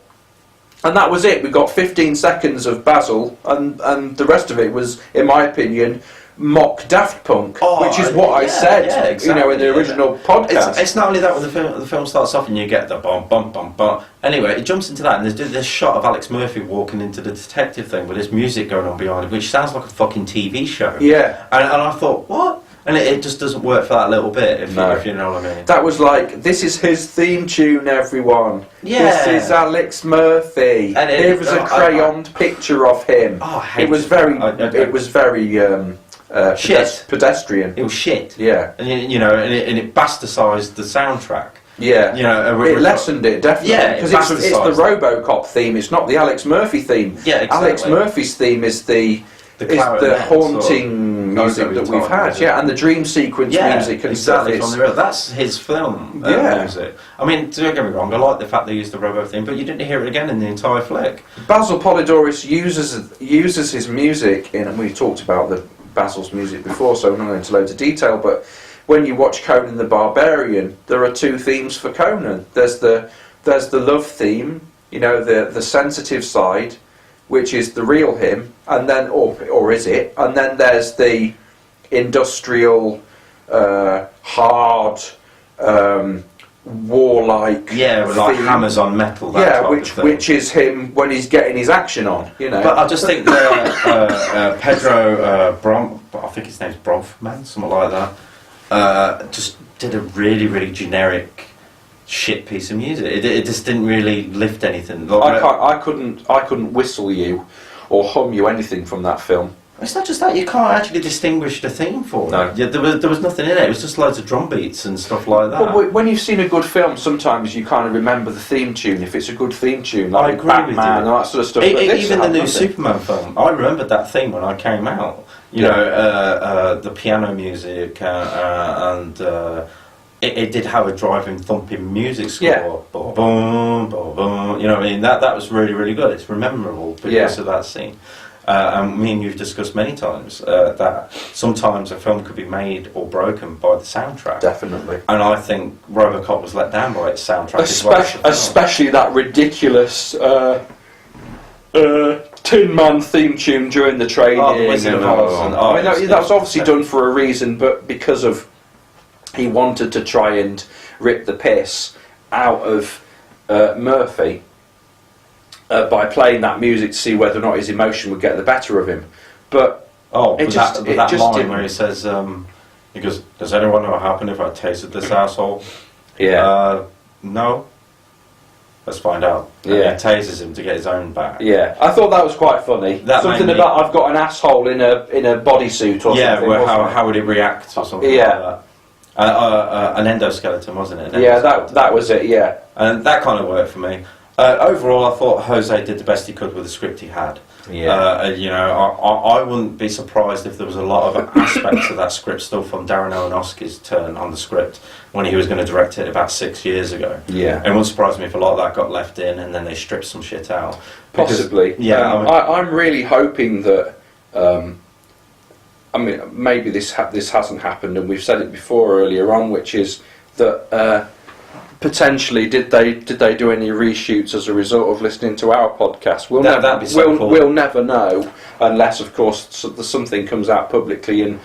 and that was it. We got 15 seconds of Basil, and the rest of it was, in my opinion, mock Daft Punk, which is what I said, exactly, you know, in the original podcast. It's not only that when the film starts off and you get the bum bum bum bum. Anyway, it jumps into that, and there's this shot of Alex Murphy walking into the detective thing with this music going on behind it, which sounds like a fucking TV show. Yeah. And I thought, what? And it just doesn't work for that little bit, if you know what I mean. That was like, this is his theme tune, everyone. Yeah. This is Alex Murphy. And Here was a crayoned picture of him. Oh, I hate it was it. very, I- it was very Shit. pedestrian. It was shit. Yeah. And you know, and it bastardsized the soundtrack. Yeah. You know, It lessened it, definitely. Yeah, because it it's the bastardsized RoboCop theme. It's not the Alex Murphy theme. Yeah, exactly. Alex Murphy's theme is the clarinet haunting music that we've had. Yeah, and the dream sequence music and exactly. stuff. That's his film Yeah. music. I mean, don't get me wrong, I like the fact they used the Robo theme, but you didn't hear it again in the entire flick. Basil Polidorus uses his music in, and we talked about the Basil's music before, so I'm not going into loads of detail, but when you watch Conan the Barbarian, there are two themes for Conan. There's the love theme, you know, the sensitive side, which is the real him, and then or is it? And then there's the industrial, hard, warlike. Yeah, with like theme. hammers on metal. That type of thing. which is him when he's getting his action on, you know. But I just think Pedro Brom, I think his name's Bronfman, something like that, just did a really, really generic shit piece of music. It just didn't really lift anything. Like, I couldn't whistle you or hum you anything from that film. it's not just that, you can't actually distinguish the theme for it. No. Yeah, there was nothing in it. It was just loads of drum beats and stuff like that. Well, when you've seen a good film, sometimes you kind of remember the theme tune if it's a good theme tune, I like agree Batman with you. and all that sort of stuff. But this Even the had new nothing. Superman film, I remembered that theme when I came out. You know, the piano music and it did have a driving, thumping music score. Yeah. Boom, boom, boom, boom. You know what I mean? That was really, really good. It's memorable because of that scene. And me and you've discussed many times that sometimes a film could be made or broken by the soundtrack. Definitely. And I think RoboCop was let down by its soundtrack. Especially that ridiculous Tin Man theme tune during the training. Oh, the Wizard of Oz and I mean, Oz. that was obviously done for a reason, but because of he wanted to try and rip the piss out of Murphy by playing that music to see whether or not his emotion would get the better of him. But that line didn't. where he says, he goes, "Does anyone know what happened if I tasted this asshole?" Yeah. No. Let's find out. And Yeah. he tases him to get his own back. Yeah, I thought that was quite funny. That Something made me- about I've got an asshole in a bodysuit or Yeah, something. well, wasn't it? how would it react or something Yeah. like that? An endoskeleton, wasn't it? Yeah, that was it. Yeah. And that kind of worked for me. Overall, I thought Jose did the best he could with the script he had. Yeah. You know, I wouldn't be surprised if there was a lot of aspects of that script still from Darren Aronofsky's turn on the script when he was going to direct it about 6 years ago. Yeah. It wouldn't surprise me if a lot of that got left in and then they stripped some shit out. Possibly. Yeah. I'm really hoping that. I mean, maybe this hasn't happened, and we've said it before earlier on, which is that potentially did they do any reshoots as a result of listening to our podcast? That'd be so cool. We'll never know unless, of course, something comes out publicly and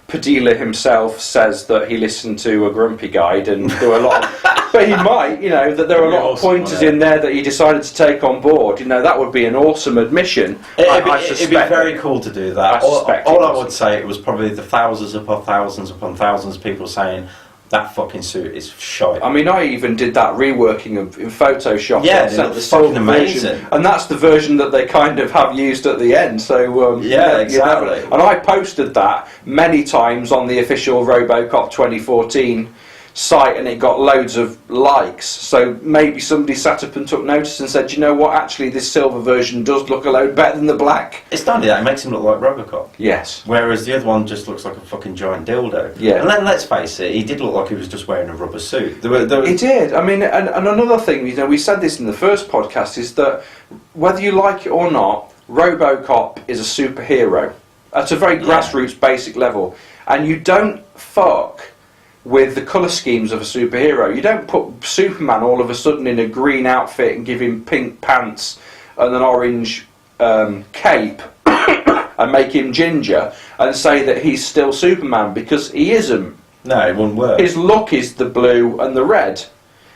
Padilla himself says that he listened to a Grumpy Guide and do a lot of, but he might, you know, that there are a lot of pointers in there that he decided to take on board. You know, that would be an awesome admission. It'd be very cool to do that. All I would say, it was probably the thousands upon thousands of people saying that fucking suit is shite. I mean, I even did that reworking in Photoshop. Yeah, it's fucking amazing. And that's the version that they kind of have used at the end. So yeah, exactly. And I posted that many times on the official RoboCop 2014 site, and it got loads of likes. So maybe somebody sat up and took notice and said, you know what, actually this silver version does look a load better than the black. It's not only that, it makes him look like RoboCop. Yes. Whereas the other one just looks like a fucking giant dildo. Yeah. And then let's face it, he did look like he was just wearing a rubber suit. He did. I mean, and another thing, you know, we said this in the first podcast, is that whether you like it or not, RoboCop is a superhero at a very grassroots, basic level, and you don't fuck with the colour schemes of a superhero. You don't put Superman all of a sudden in a green outfit and give him pink pants and an orange cape and make him ginger and say that he's still Superman, because he isn't. No, it wouldn't work. His look is the blue and the red.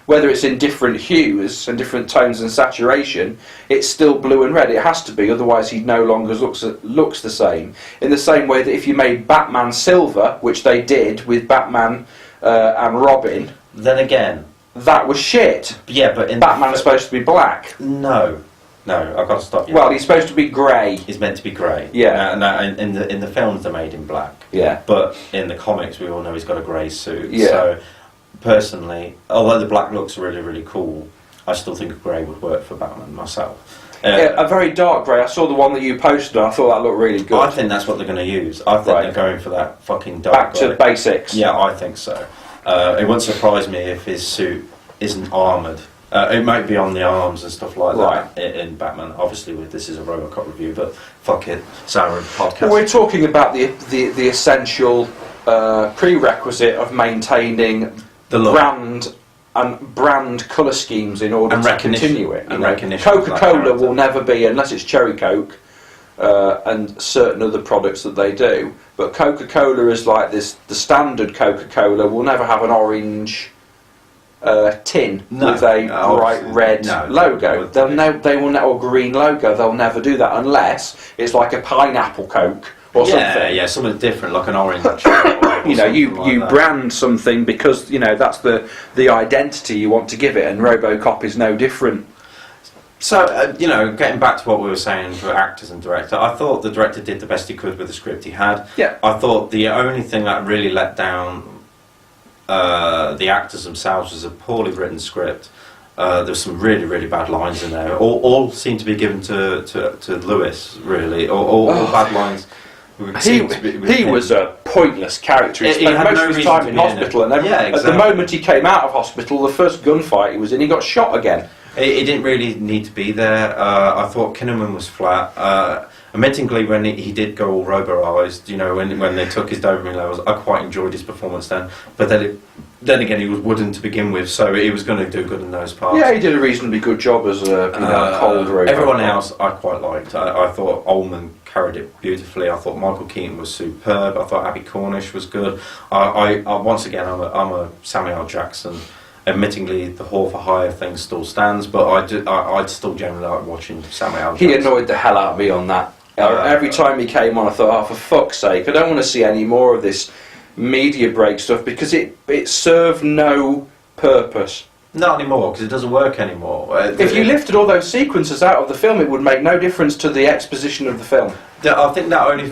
Whether it's in different hues and different tones and saturation, it's still blue and red. It has to be, otherwise he no longer looks the same. In the same way that if you made Batman silver, which they did with Batman and Robin, then again, that was shit. Yeah, but Batman's supposed to be black. No, I've got to stop you. Well, he's supposed to be grey. He's meant to be grey. Yeah. No, in the films they're made in black. Yeah. But in the comics we all know he's got a grey suit. Yeah. So personally, although the black looks really, really cool, I still think grey would work for Batman myself. A very dark grey. I saw the one that you posted and I thought that looked really good. I think that's what they're going to use. I think they're going for that fucking dark Back to grey. basics. Yeah, I think so. It wouldn't surprise me if his suit isn't armoured. It might be on the arms and stuff like that in Batman. Obviously, this is a RoboCop review, but fuck it, it's our podcast. Well, we're talking about the essential prerequisite of maintaining the look. brand colour schemes in order to continue it. And recognition. Coca-Cola will never be, unless it's Cherry Coke and certain other products that they do. But Coca-Cola is like this. The standard Coca-Cola will never have an orange tin with a bright red logo. They will or green logo. They'll never do that unless it's like a pineapple Coke or something. Yeah, something different, like an orange. You know, you brand something because you know that's the identity you want to give it, and RoboCop is no different. So, you know, getting back to what we were saying for actors and director, I thought the director did the best he could with the script he had. Yeah. I thought the only thing that really let down the actors themselves was a poorly written script. There's some really, really bad lines in there. All seem to be given to Lewis, really. All bad lines. He was a pointless character. He spent most of his time in hospital, and at the moment he came out of hospital, the first gunfight he was in, he got shot again. He didn't really need to be there. I thought Kinnaman was flat. Admittingly, when he did go all robo-eyed, you know, when they took his dopamine levels, I quite enjoyed his performance then. But then again, he was wooden to begin with, so he was going to do good in those parts. Yeah, he did a reasonably good job as a cold robot. Everyone else I quite liked. I thought Ullman carried it beautifully. I thought Michael Keaton was superb. I thought Abby Cornish was good. I once again, I'm a Samuel L. Jackson. Admittingly, the Hall for Hire thing still stands, but I'd still generally like watching Samuel L. Jackson. He annoyed the hell out of me on that. Every time he came on, I thought, oh, for fuck's sake, I don't want to see any more of this media break stuff, because it served no purpose. Not anymore, because it doesn't work anymore. If you lifted all those sequences out of the film, it would make no difference to the exposition of the film. I think the only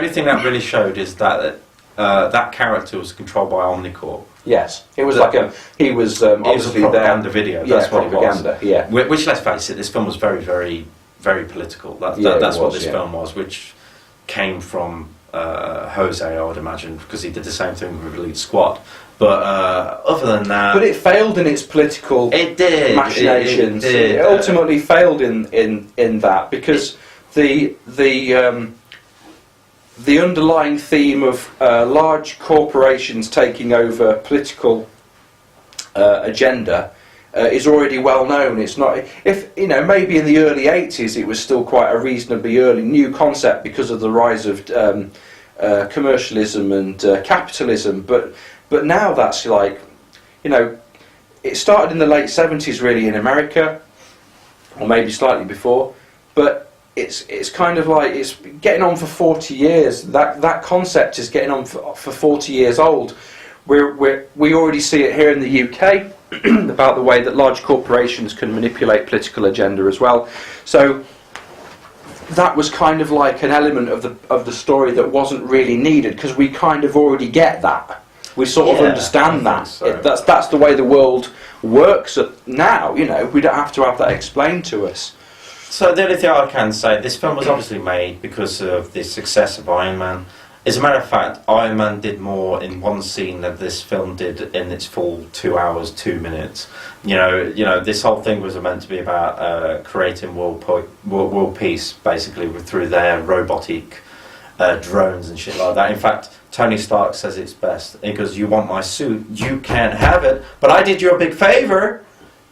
thing that really showed is that that character was controlled by Omnicorp. Yes, it was he was obviously it was a propaganda there. video. That's what propaganda. it was. Yeah, Which, let's face it, this film was very, very, very political. That's what this film was, which came from Jose, I would imagine, because he did the same thing with Elite Squad. But other than that, but it failed in its political machinations. It ultimately failed in that because the underlying theme of large corporations taking over political agenda is already well known. It's not, if maybe in the early 80s it was still quite a reasonably early new concept because of the rise of commercialism and capitalism, but now that's like, it started in the late 70s really in America, or maybe slightly before, but it's kind of like it's getting on for 40 years. That concept is getting on for 40 years old. We already see it here in the UK about the way that large corporations can manipulate political agenda as well. So that was kind of like an element of the story that wasn't really needed because we kind of already get that. We sort of understand that. So. That's the way the world works now. We don't have to have that explained to us. So the only thing I can say, this film was obviously made because of the success of Iron Man. As a matter of fact, Iron Man did more in one scene than this film did in its full 2 hours, 2 minutes. This whole thing was meant to be about creating world peace, basically, through their robotic drones and shit like that. In fact, Tony Stark says it's best. He goes, "You want my suit? You can't have it. But I did you a big favour.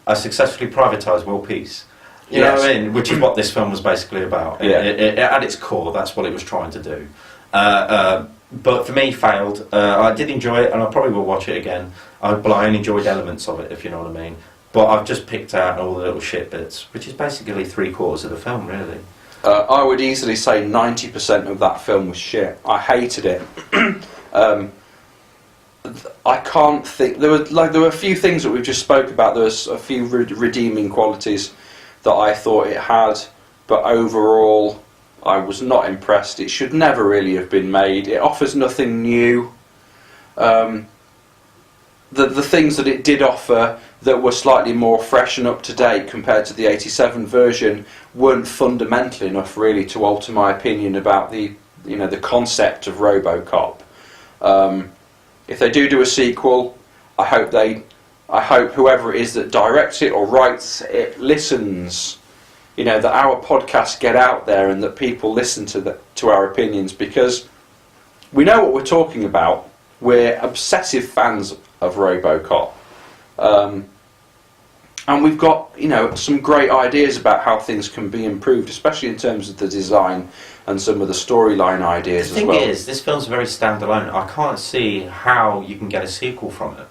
I successfully privatised world peace." You know what I mean? Which is what this film was basically about. Yeah. At its core, that's what it was trying to do. But for me, failed. I did enjoy it, and I probably will watch it again. But I only enjoyed elements of it, if you know what I mean. But I've just picked out all the little shit bits, which is basically 3/4 of the film, really. I would easily say 90% of that film was shit. I hated it. I can't think. There were a few things that we've just spoke about. There was a few redeeming qualities that I thought it had, but overall, I was not impressed. It should never really have been made. It offers nothing new. The things that it did offer that were slightly more fresh and up to date compared to the '87 version weren't fundamental enough really to alter my opinion about the concept of RoboCop. If they do a sequel, I hope whoever it is that directs it or writes it listens. That our podcasts get out there and that people listen to our opinions, because we know what we're talking about. We're obsessive fans of RoboCop. And we've got, some great ideas about how things can be improved, especially in terms of the design and some of the storyline ideas as well. The thing is, this film's very standalone. I can't see how you can get a sequel from it,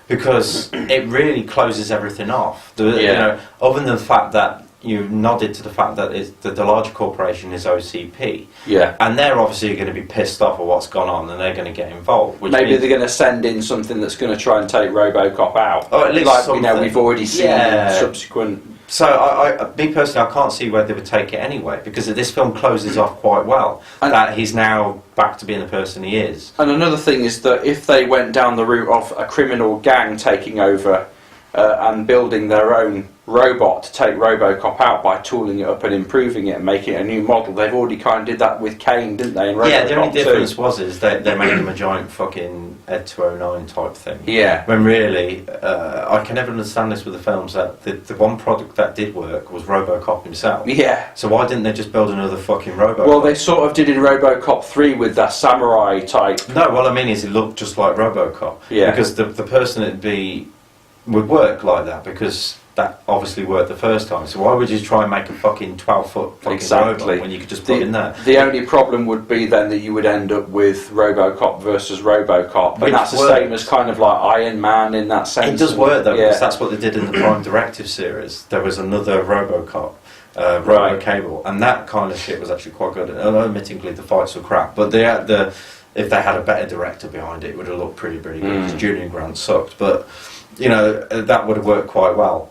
because it really closes everything off. Other than the fact that you nodded to the fact that the larger corporation is OCP. Yeah. And they're obviously going to be pissed off at what's gone on, and they're going to get involved. Maybe they're going to send in something that's going to try and take RoboCop out. Or at least something. We've already seen in subsequent. So, me personally, I can't see where they would take it anyway, because this film closes off quite well. And that he's now back to being the person he is. And another thing is that if they went down the route of a criminal gang taking over and building their own robot to take RoboCop out by tooling it up and improving it and making it a new model, they've already kind of did that with Kane, didn't they? In RoboCop the only difference is they made him a giant fucking Ed 209 type thing. Yeah. When really, I can never understand this with the films, that the one product that did work was RoboCop himself. Yeah. So why didn't they just build another fucking RoboCop? Well, they sort of did in RoboCop 3 with that samurai type. No, what I mean is it looked just like RoboCop. Yeah. Because the person would work like that, because that obviously worked the first time. So why would you try and make a fucking 12-foot fucking robot when you could just put in there? The only problem would be then that you would end up with RoboCop versus RoboCop, and that's the same as kind of like Iron Man in that sense. It does work though, because that's what they did in the Prime Directive series. There was another RoboCop, RoboCable, and that kind of shit was actually quite good. Admittingly, the fights were crap, but if they had a better director behind it, it would have looked pretty good. Because Julian Grant sucked, but that would have worked quite well.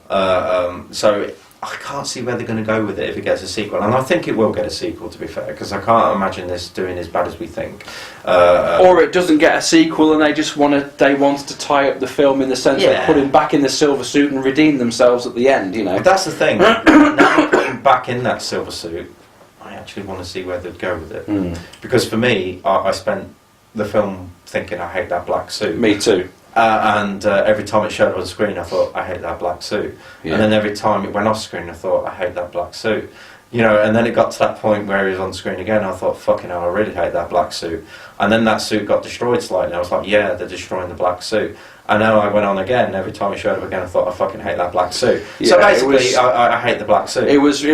So I can't see where they're going to go with it if it gets a sequel, and I think it will get a sequel, to be fair, because I can't imagine this doing as bad as we think. Or it doesn't get a sequel, and they wanted to tie up the film in the sense of put him back in the silver suit and redeem themselves at the end. You know, but that's the thing. Now they're putting him back in that silver suit, I actually want to see where they'd go with it. Because for me, I spent the film thinking I hate that black suit. Me too. And every time it showed on screen, I thought, I hate that black suit. Yeah. And then every time it went off screen, I thought, I hate that black suit. You know, and then it got to that point where he was on screen again, I thought, fucking hell, I really hate that black suit. And then that suit got destroyed slightly, I was like, yeah, they're destroying the black suit. And now I went on again, every time it showed up again, I thought, I fucking hate that black suit. Yeah, so basically, I hate the black suit. It was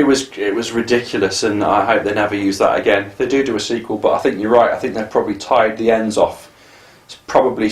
ridiculous, and I hope they never use that again. They do a sequel, but I think you're right, I think they've probably tied the ends off. It's probably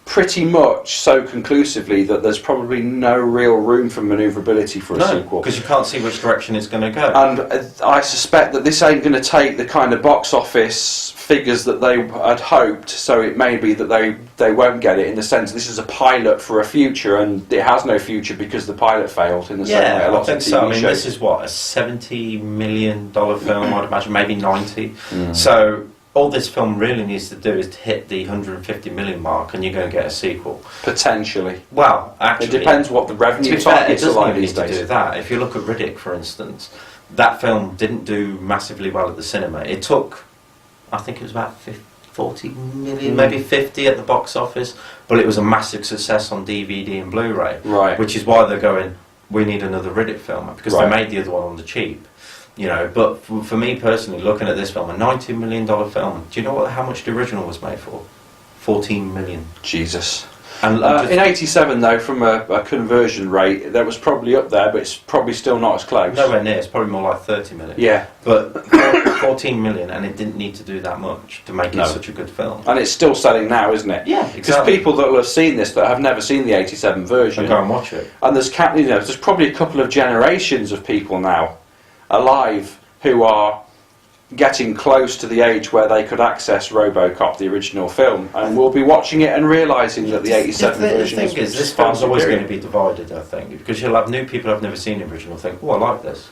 pretty much so conclusively that there's probably no real room for manoeuvrability for a sequel. Because you can't see which direction it's going to go. And I suspect that this ain't going to take the kind of box office figures that they had hoped, so it may be that they won't get it, in the sense this is a pilot for a future, and it has no future because the pilot failed, in the same way a lot of TV so. I mean, shows. this is what, a $70 million film, I'd imagine, maybe 90. So all this film really needs to do is to hit the 150 million mark, and you're going to get a sequel. Potentially. Well, actually, it depends what the revenue targets are like these days. To do that. If you look at Riddick, for instance, that film didn't do massively well at the cinema. It took, I think it was about 40 million, maybe 50 at the box office, but it was a massive success on DVD and Blu-ray. Right. Which is why they're going, we need another Riddick film, because they made the other one on the cheap. You know, but for me personally, looking at this film, a $19 million film, do you know how much the original was made for? 14 million. Jesus. And in '87, though, from a conversion rate, that was probably up there, but it's probably still not as close. Nowhere near. It's probably more like 30 million. Yeah. But 14 million, and it didn't need to do that much to make it such a good film. And it's still selling now, isn't it? Yeah, exactly. Because people that will have seen this that have never seen the '87 version, and go and watch it. And there's probably a couple of generations of people now alive who are getting close to the age where they could access RoboCop, the original film, and will be watching it and realising that the '87 version is this film's always going to be divided, I think, because you'll have new people who've never seen the original think, oh, I like this.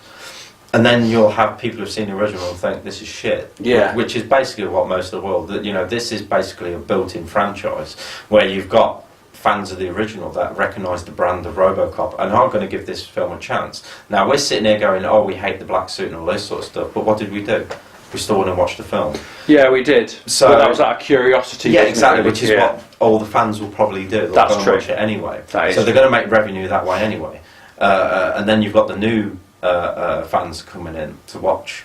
And then you'll have people who've seen the original and think, this is shit. Yeah. Which is basically what most of the world, that, you know, this is basically a built-in franchise where you've got fans of the original that recognise the brand of RoboCop and are going to give this film a chance. Now, we're sitting here going, oh, we hate the black suit and all this sort of stuff, but what did we do? We still went and watched the film. Yeah, we did. So but that was out of curiosity. Yeah, exactly, which is what all the fans will probably do. They'll That's go and true. watch it anyway. That is so they're going to make revenue that way anyway. And then you've got the new fans coming in to watch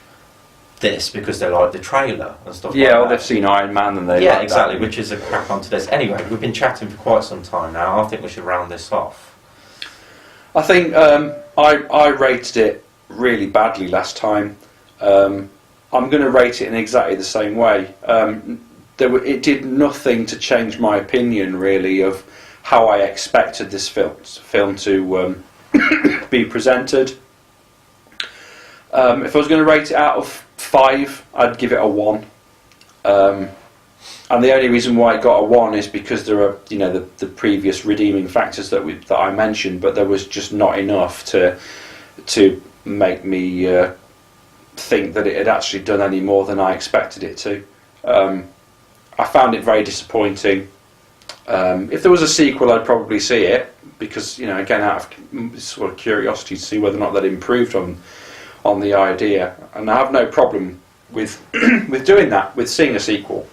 this because they like the trailer and stuff like that. Yeah, they've seen Iron Man and they like exactly, that. Which is a crack onto this. Anyway, we've been chatting for quite some time now. I think we should round this off. I think I rated it really badly last time. I'm going to rate it in exactly the same way. It did nothing to change my opinion, really, of how I expected this film to be presented. If I was going to rate it out of 5, I'd give it a 1. And the only reason why it got a 1 is because there are, you know, the previous redeeming factors that I mentioned, but there was just not enough to make me think that it had actually done any more than I expected it to. I found it very disappointing. If there was a sequel, I'd probably see it because, you know, again, out of sort of curiosity to see whether or not they'd improved on the idea, and I have no problem with with doing that, with seeing a sequel,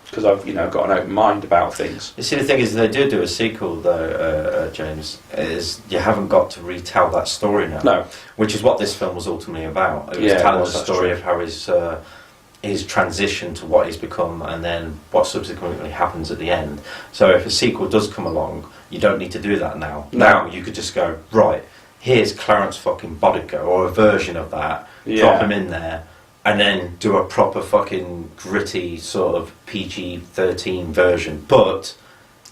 because I've, you know, got an open mind about things. You see, the thing is, they do a sequel, though, James, is you haven't got to retell that story now. No. Which is what this film was ultimately about. It was telling the story of how his transition to what he's become, and then what subsequently happens at the end. So if a sequel does come along, you don't need to do that now. No. Now you could just go, right, here's Clarence fucking Bodico, or a version of that, drop him in there, and then do a proper fucking gritty sort of PG-13 version. But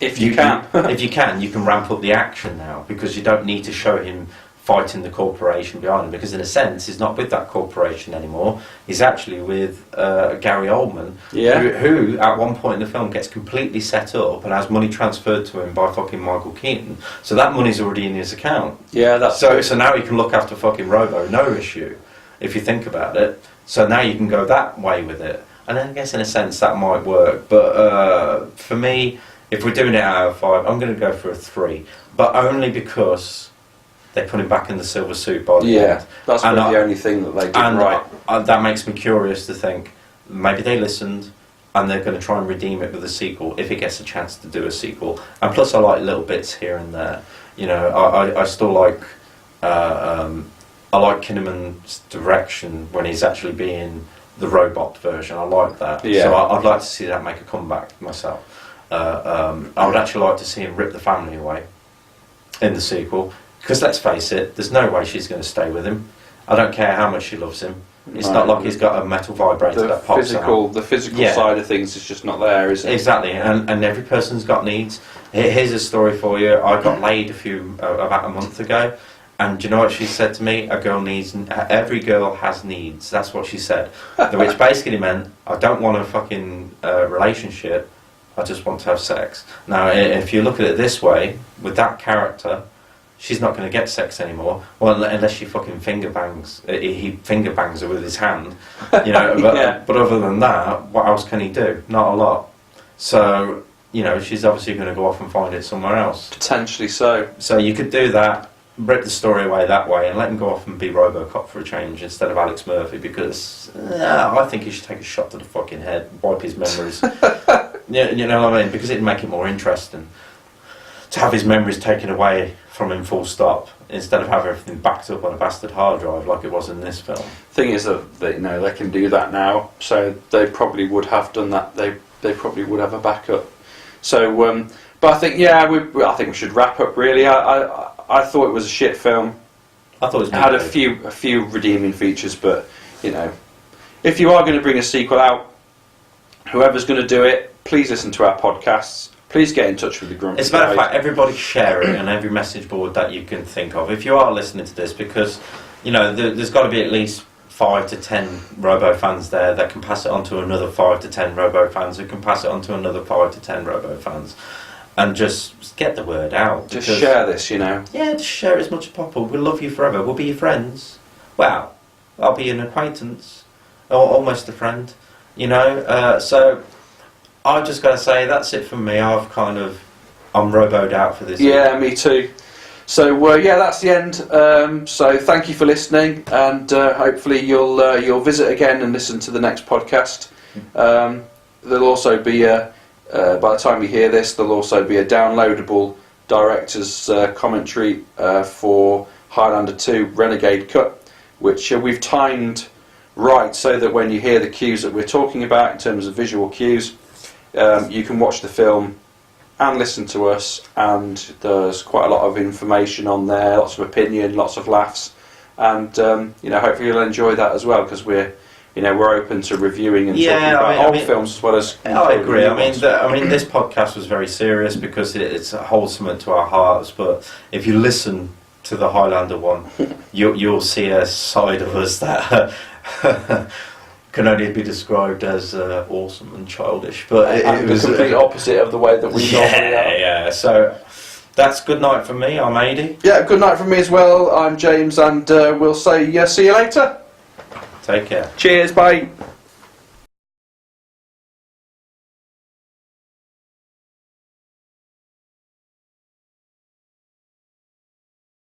if you can, you can ramp up the action now, because you don't need to show him fighting the corporation behind him, because in a sense he's not with that corporation anymore. He's actually with Gary Oldman, who at one point in the film gets completely set up and has money transferred to him by fucking Michael Keaton. So that money's already in his account. Yeah, that's so now he can look after fucking Robo, no issue, if you think about it. So now you can go that way with it, and I guess in a sense that might work. But for me, if we're doing it out of 5, I'm going to go for a 3, but only because they put him back in the silver suit by the end. That's probably the only thing that they did right. That makes me curious to think maybe they listened and they're going to try and redeem it with a sequel if it gets a chance to do a sequel. And plus, I like little bits here and there. You know, I still like I like Kinnaman's direction when he's actually being the robot version. I like that. Yeah. So I'd like to see that make a comeback myself. I would actually like to see him rip the family away in the sequel. Because let's face it, there's no way she's going to stay with him. I don't care how much she loves him. It's not like he's got a metal vibrator that pops out. The physical side of things is just not there, is it? Exactly, and every person's got needs. Here's a story for you. I got laid about a month ago, and do you know what she said to me? Every girl has needs. That's what she said. Which basically meant, I don't want a fucking relationship, I just want to have sex. Now, if you look at it this way, with that character, she's not going to get sex anymore. Well, unless she fucking finger bangs. He finger bangs her with his hand, you know. But other than that, what else can he do? Not a lot. So, you know, she's obviously going to go off and find it somewhere else. Potentially so. So you could do that, rip the story away that way, and let him go off and be RoboCop for a change instead of Alex Murphy, because I think he should take a shot to the fucking head, wipe his memories. Yeah, you know what I mean? Because it'd make it more interesting to have his memories taken away from him full stop, instead of have everything backed up on a bastard hard drive like it was in this film. Thing is that you know they can do that now, so they probably would have done that. They probably would have a backup. So, but I think I think we should wrap up. Really, I thought it was a shit film. I thought it had a few redeeming features, but you know, if you are going to bring a sequel out, whoever's going to do it, please listen to our podcasts. Please get in touch with the Grumpy As a matter of Guys. fact, everybody share it on every message board that you can think of. If you are listening to this, because, you know, there's got to be at least 5 to 10 Robo fans there that can pass it on to another 5 to 10 Robo fans who can pass it on to another 5 to 10 Robo fans. And just get the word out. Just share this, you know. Yeah, just share it as much as possible. We'll love you forever. We'll be your friends. Well, I'll be an acquaintance. Or almost a friend. You know, so I've just got to say, that's it for me. I'm roboed out for this. Yeah, me too. So that's the end. So thank you for listening, and hopefully you'll visit again and listen to the next podcast. There'll also be by the time you hear this, there'll also be a downloadable director's commentary for Highlander 2 Renegade Cut, which we've timed right so that when you hear the cues that we're talking about in terms of visual cues, you can watch the film and listen to us, and there's quite a lot of information on there, lots of opinion, lots of laughs, and hopefully you'll enjoy that as well, because we're open to reviewing and talking about old films as well as. I agree. I mean, this podcast was very serious because it's wholesome to our hearts. But if you listen to the Highlander one, you'll see a side of us that can only be described as awesome and childish. But it was the complete opposite of the way that we normally are. Yeah. So that's good night from me. I'm Adie. Yeah, good night from me as well. I'm James, and we'll say see you later. Take care. Cheers, bye.